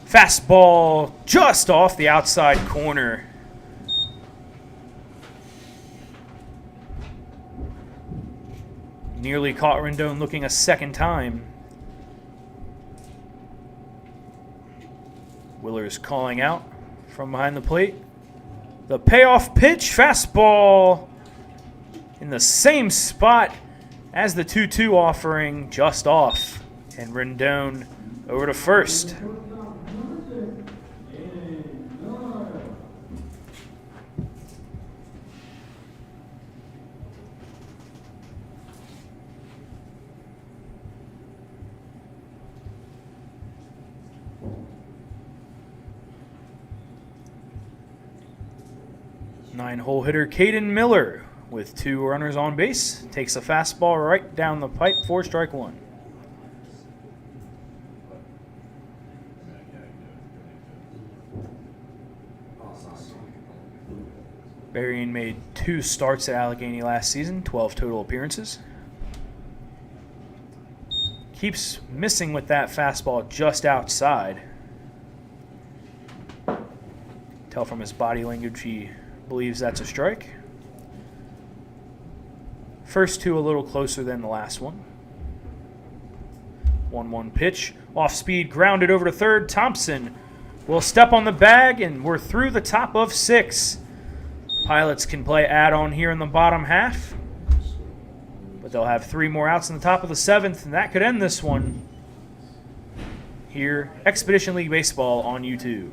Fastball just off the outside corner. Nearly caught Rendon looking a second time. Willer's calling out from behind the plate. The payoff pitch, fastball in the same spot as the 2-2 offering, just off. And Rendon over to first. 9-hole hitter Caden Miller with 2 runners on base takes a fastball right down the pipe for strike 1. Berrien made 2 starts at Allegheny last season, 12 total appearances. Keeps missing with that fastball just outside. Tell from his body language he believes that's a strike. First 2 a little closer than the last one. 1-1 pitch. Off speed, grounded over to third. Thompson will step on the bag, and we're through the top of 6. Pilots can play add-on here in the bottom half, but they'll have 3 more outs in the top of the 7th, and that could end this one here. Expedition League Baseball on YouTube.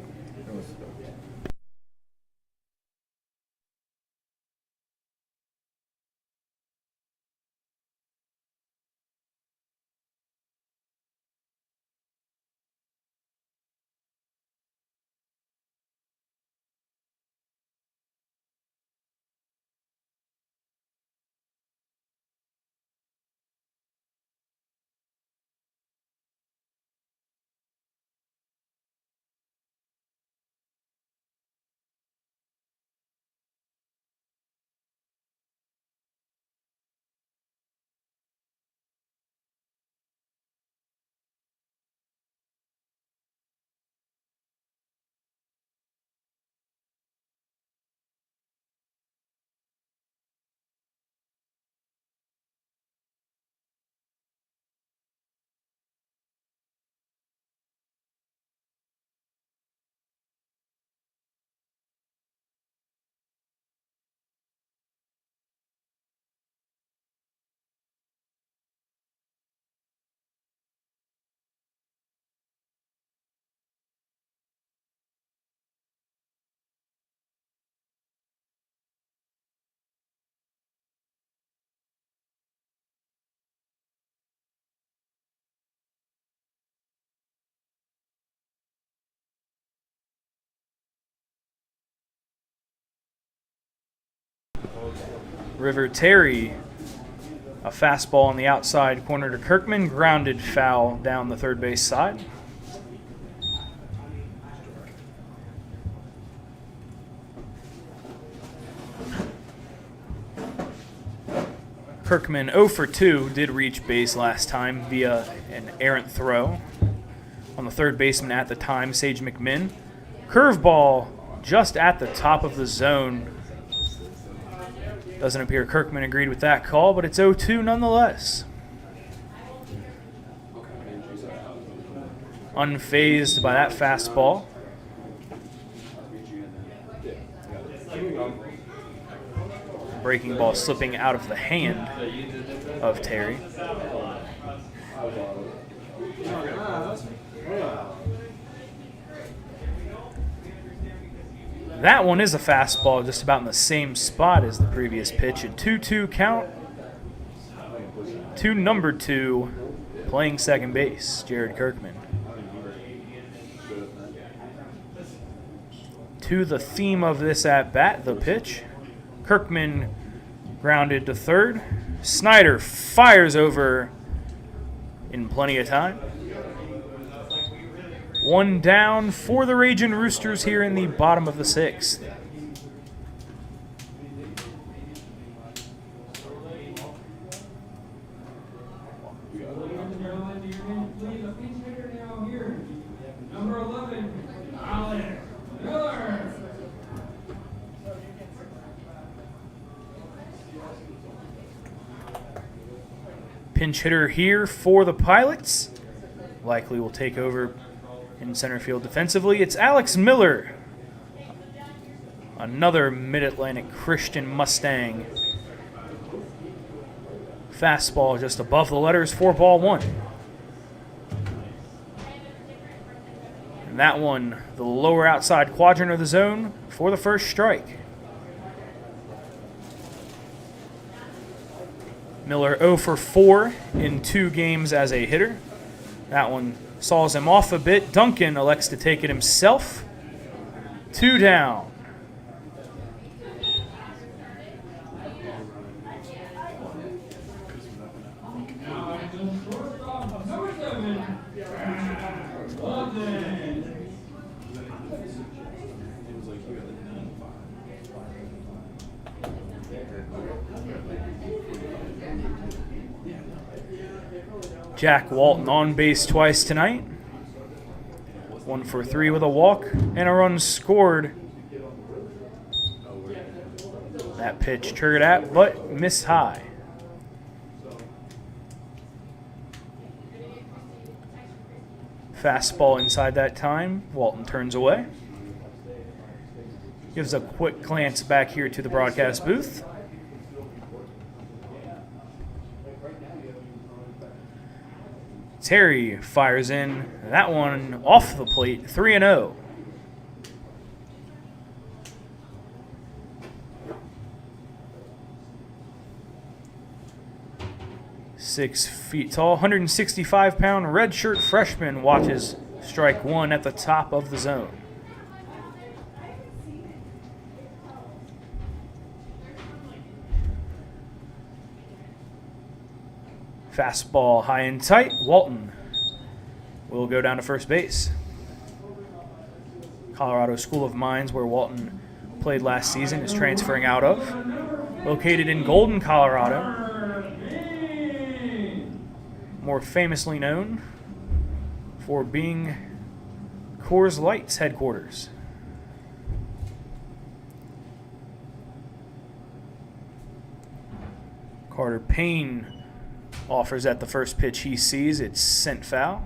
River Terry, a fastball on the outside corner to Kirkman, grounded foul down the third base side. Kirkman 0 for 2 did reach base last time via an errant throw on the third baseman at the time, Sage McMinn. Curveball just at the top of the zone. Doesn't appear Kirkman agreed with that call, but it's 0-2 nonetheless. Unfazed by that fastball. Breaking ball slipping out of the hand of Terry. That one is a fastball just about in the same spot as the previous pitch. A 2-2 count to number 2, playing second base, Jared Kirkman. To the theme of this at-bat, the pitch. Kirkman grounded to third. Snyder fires over in plenty of time. 1 down for the Ragin Roosters here in the bottom of the 6th.
Number 11, Alex Miller.
Pinch hitter here for the Pilots. Likely will take over in center field defensively. It's Alex Miller, another Mid-Atlantic Christian Mustang. Fastball just above the letters for ball 1. And that one, the lower outside quadrant of the zone for the first strike. Miller 0 for 4 in 2 games as a hitter. That one saws him off a bit. Duncan elects to take it himself. 2 down. Jack Walton on base twice tonight. 1 for 3 with a walk and a run scored. That pitch triggered at, but missed high. Fastball inside that time. Walton turns away. Gives a quick glance back here to the broadcast booth. Terry fires in that one off the plate, 3-0. Six feet tall, 165-pound redshirt freshman watches strike one at the top of the zone. Fastball high and tight. Walton will go down to first base. Colorado School of Mines, where Walton played last season, is transferring out of. Located in Golden, Colorado. More famously known for being Coors Light's headquarters. Carter Payne offers at the first pitch he sees. It's sent foul.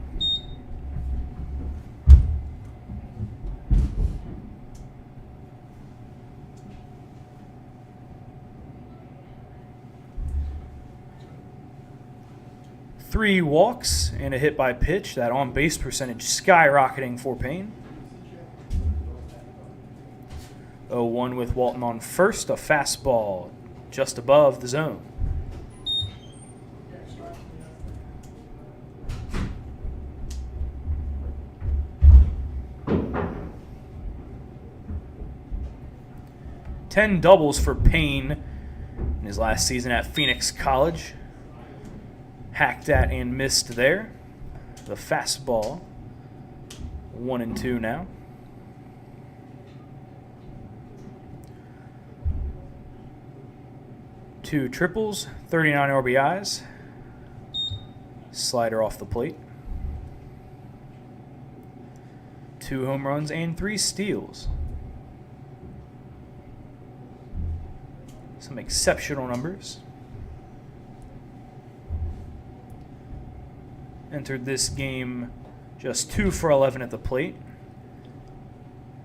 Three walks and a hit by pitch. That on-base percentage skyrocketing for Payne. 0-1 with Walton on first. A fastball just above the zone. Ten doubles for Payne in his last season at Phoenix College. Hacked at and missed there. The fastball, 1-2 now. Two triples, 39 RBIs. Slider off the plate. 2 home runs and 3 steals. Some exceptional numbers. Entered this game just 2 for 11 at the plate.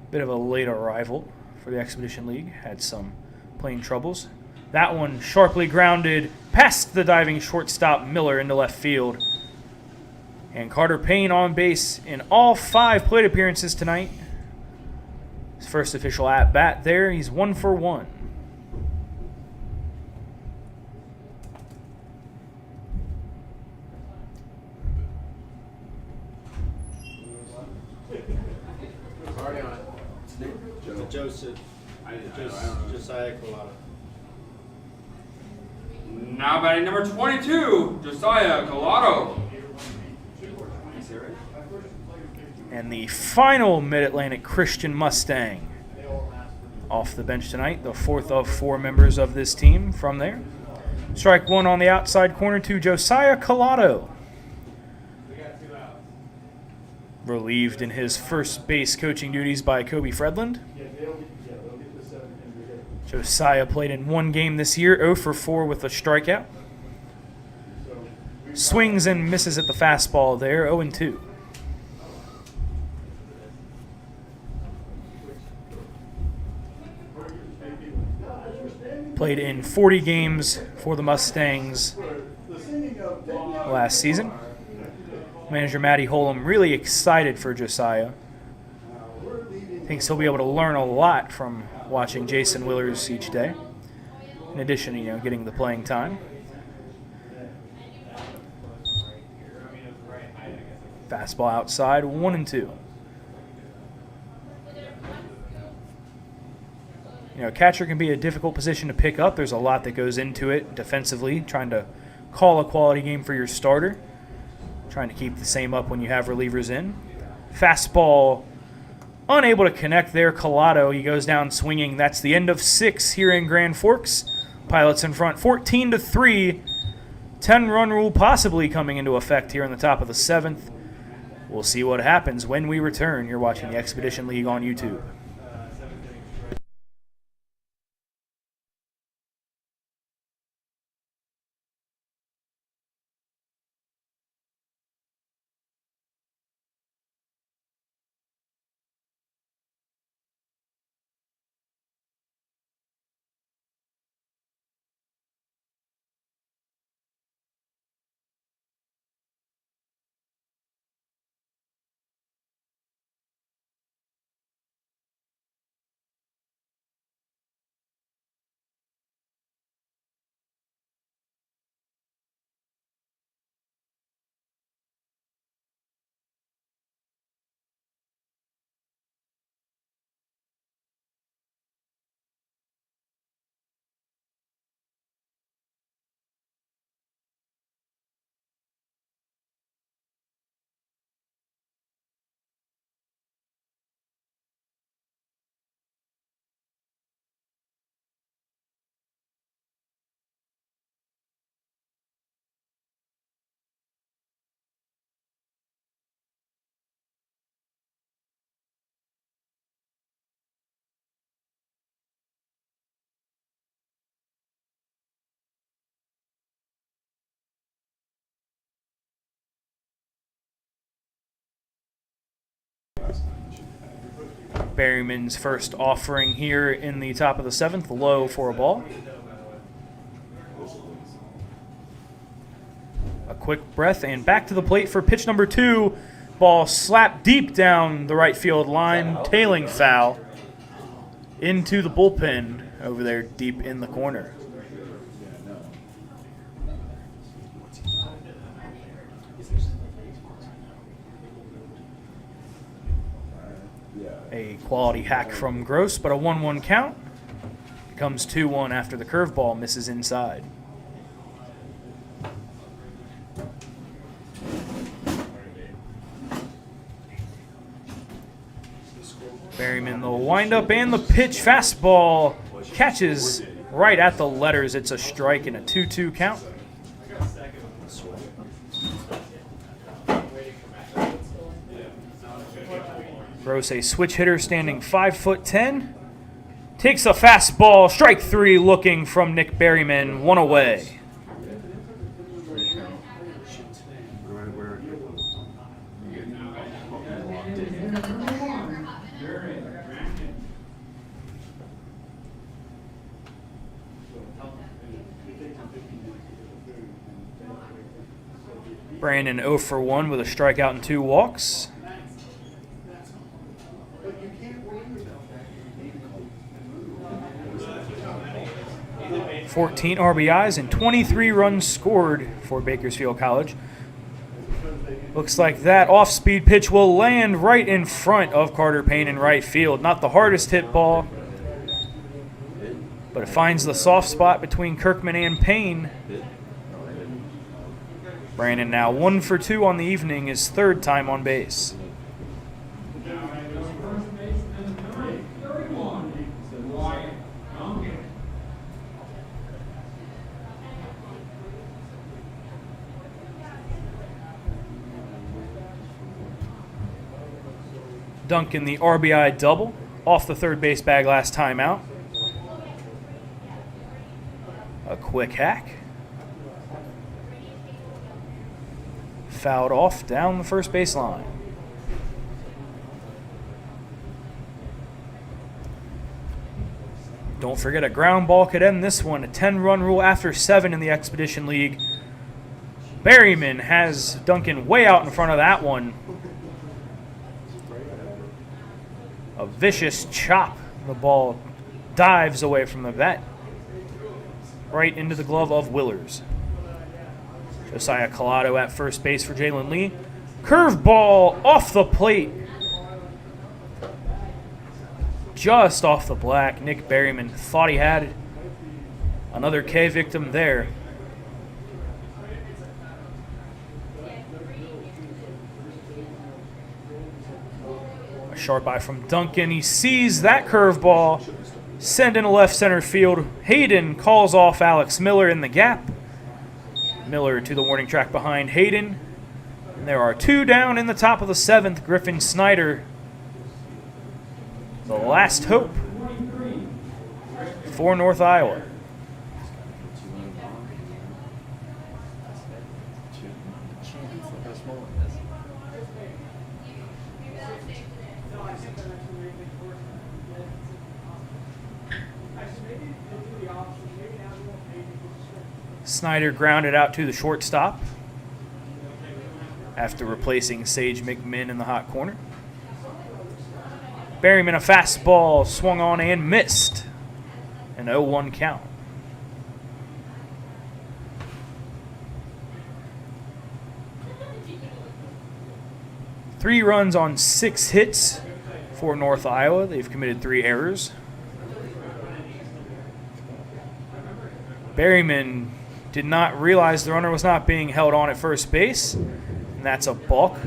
Bit of a late arrival for the Expedition League. Had some playing troubles. That one sharply grounded past the diving shortstop Miller into left field. And Carter Payne on base in all 5 plate appearances tonight. His first official at-bat there. He's 1 for 1.
Josiah Colado.
Now batting number 22, Josiah Colado.
And the final Mid-Atlantic Christian Mustang off the bench tonight, the 4th of 4 members of this team from there. Strike one on the outside corner to Josiah Colado. Relieved in his first base coaching duties by Kobe Fredland. Josiah played in 1 game this year, 0 for 4 with a strikeout. Swings and misses at the fastball there, 0-2. Played in 40 games for the Mustangs last season. Manager Matty Holum really excited for Josiah. Thinks he'll be able to learn a lot from watching Jason Willers each day. In addition, getting the playing time. Fastball outside, 1-2. Catcher can be a difficult position to pick up. There's a lot that goes into it defensively, trying to call a quality game for your starter. Trying to keep the same up when you have relievers in. Fastball unable to connect there. Collado, he goes down swinging. That's the end of 6 here in Grand Forks. Pilots in front 14-3. 10-run rule possibly coming into effect here in the top of the 7th. We'll see what happens when we return. You're watching the Expedition League on YouTube. Berryman's first offering here in the top of the 7th, low for a ball. A quick breath and back to the plate for pitch number 2. Ball slapped deep down the right field line, tailing foul into the bullpen over there deep in the corner. A quality hack from Gross, but a 1-1 count. Becomes 2-1 after the curveball misses inside. Berryman, the windup and the pitch. Fastball catches right at the letters. It's a strike and a 2-2 count. Gross, a switch hitter, standing 5'10". Takes a fastball, strike 3 looking from Nick Berryman, 1 away. Brandon 0 for 1 with a strikeout and 2 walks. 14 RBIs and 23 runs scored for Bakersfield College. Looks like that off-speed pitch will land right in front of Carter Payne in right field. Not the hardest hit ball, but it finds the soft spot between Kirkman and Payne. Brandon now 1 for 2 on the evening, his 3rd time on base. Duncan, the RBI double off the third base bag last time out. A quick hack. Fouled off down the first base line. Don't forget, a ground ball could end this one. A 10-run rule after 7 in the Expedition League. Berryman has Duncan way out in front of that one. A vicious chop. The ball dives away from the bat, right into the glove of Willers. Josiah Collado at first base for Jalen Lee. Curveball off the plate. Just off the black. Nick Berryman thought he had another K victim there. A sharp eye from Duncan. He sees that curveball. Send into left center field. Hayden calls off Alex Miller in the gap. Miller to the warning track behind Hayden. And there are 2 down in the top of the 7th. Griffin Snyder, the last hope for North Iowa. Snyder grounded out to the shortstop after replacing Sage McMinn in the hot corner. Berryman, a fastball swung on and missed. An 0-1 count. Three runs on 6 hits for North Iowa. They've committed 3 errors. Berryman did not realize the runner was not being held on at first base, and that's a balk.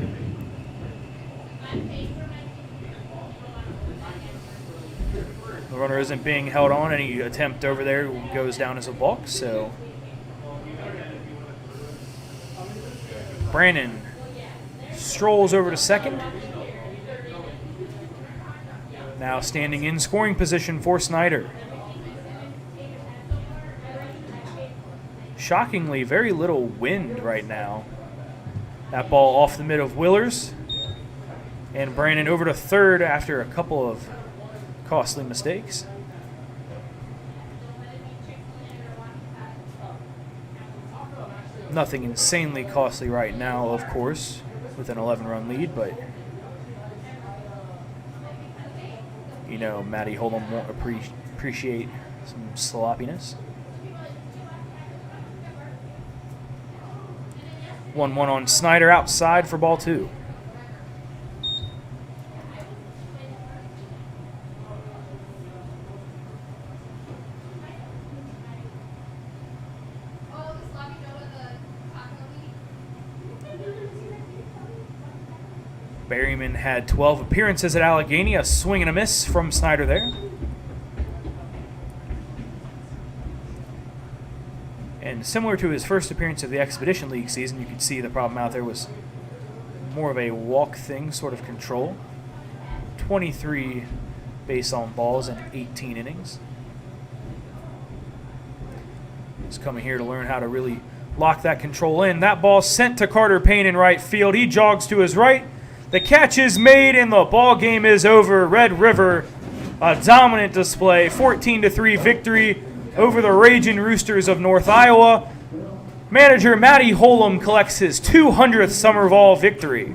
The runner isn't being held on. Any attempt over there goes down as a balk, so Brandon strolls over to second. Now standing in scoring position for Snyder. Shockingly, very little wind right now. That ball off the mid of Willers. And Brandon over to third after a couple of costly mistakes. Nothing insanely costly right now, of course, with an 11-run lead, but you know, Matty Holm won't appreciate some sloppiness. 1-1 on Snyder outside for ball 2. Berryman had 12 appearances at Allegheny. A swing and a miss from Snyder there. And similar to his first appearance of the Expedition League season, you could see the problem out there was more of a walk thing, sort of control. 23 base on balls in 18 innings. He's coming here to learn how to really lock that control in. That ball sent to Carter Payne in right field. He jogs to his right. The catch is made and the ball game is over. Red River, a dominant display, 14-3 victory over the Ragin Roosters of North Iowa. Manager Matty Holm collects his 200th Summer Ball victory.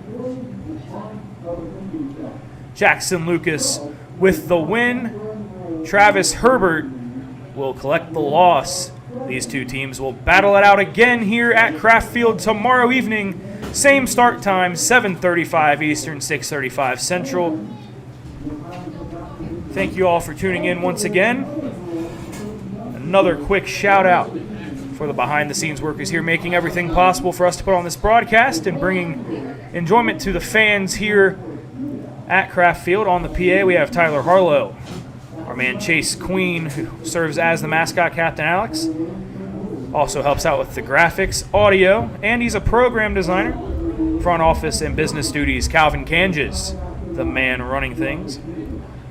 Jackson Lucas with the win. Travis Herbert will collect the loss. These two teams will battle it out again here at Kraft Field tomorrow evening. Same start time, 7:35 Eastern, 6:35 Central. Thank you all for tuning in once again. Another quick shout out for the behind-the-scenes workers here making everything possible for us to put on this broadcast and bringing enjoyment to the fans here at Kraft Field. On the PA, we have Tyler Harlow, our man Chase Queen, who serves as the mascot Captain Alex. Also helps out with the graphics, audio, and he's a program designer. Front office and business duties, Calvin Kanges, the man running things.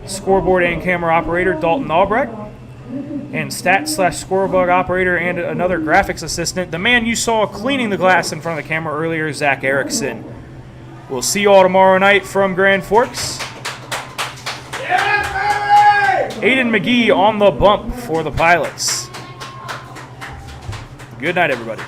Scoreboard and camera operator, Dalton Albrecht. And stat/scorebug operator and another graphics assistant, the man you saw cleaning the glass in front of the camera earlier, Zach Erickson. We'll see you all tomorrow night from Grand Forks. Aiden McGee on the bump for the Pilots. Good night, everybody.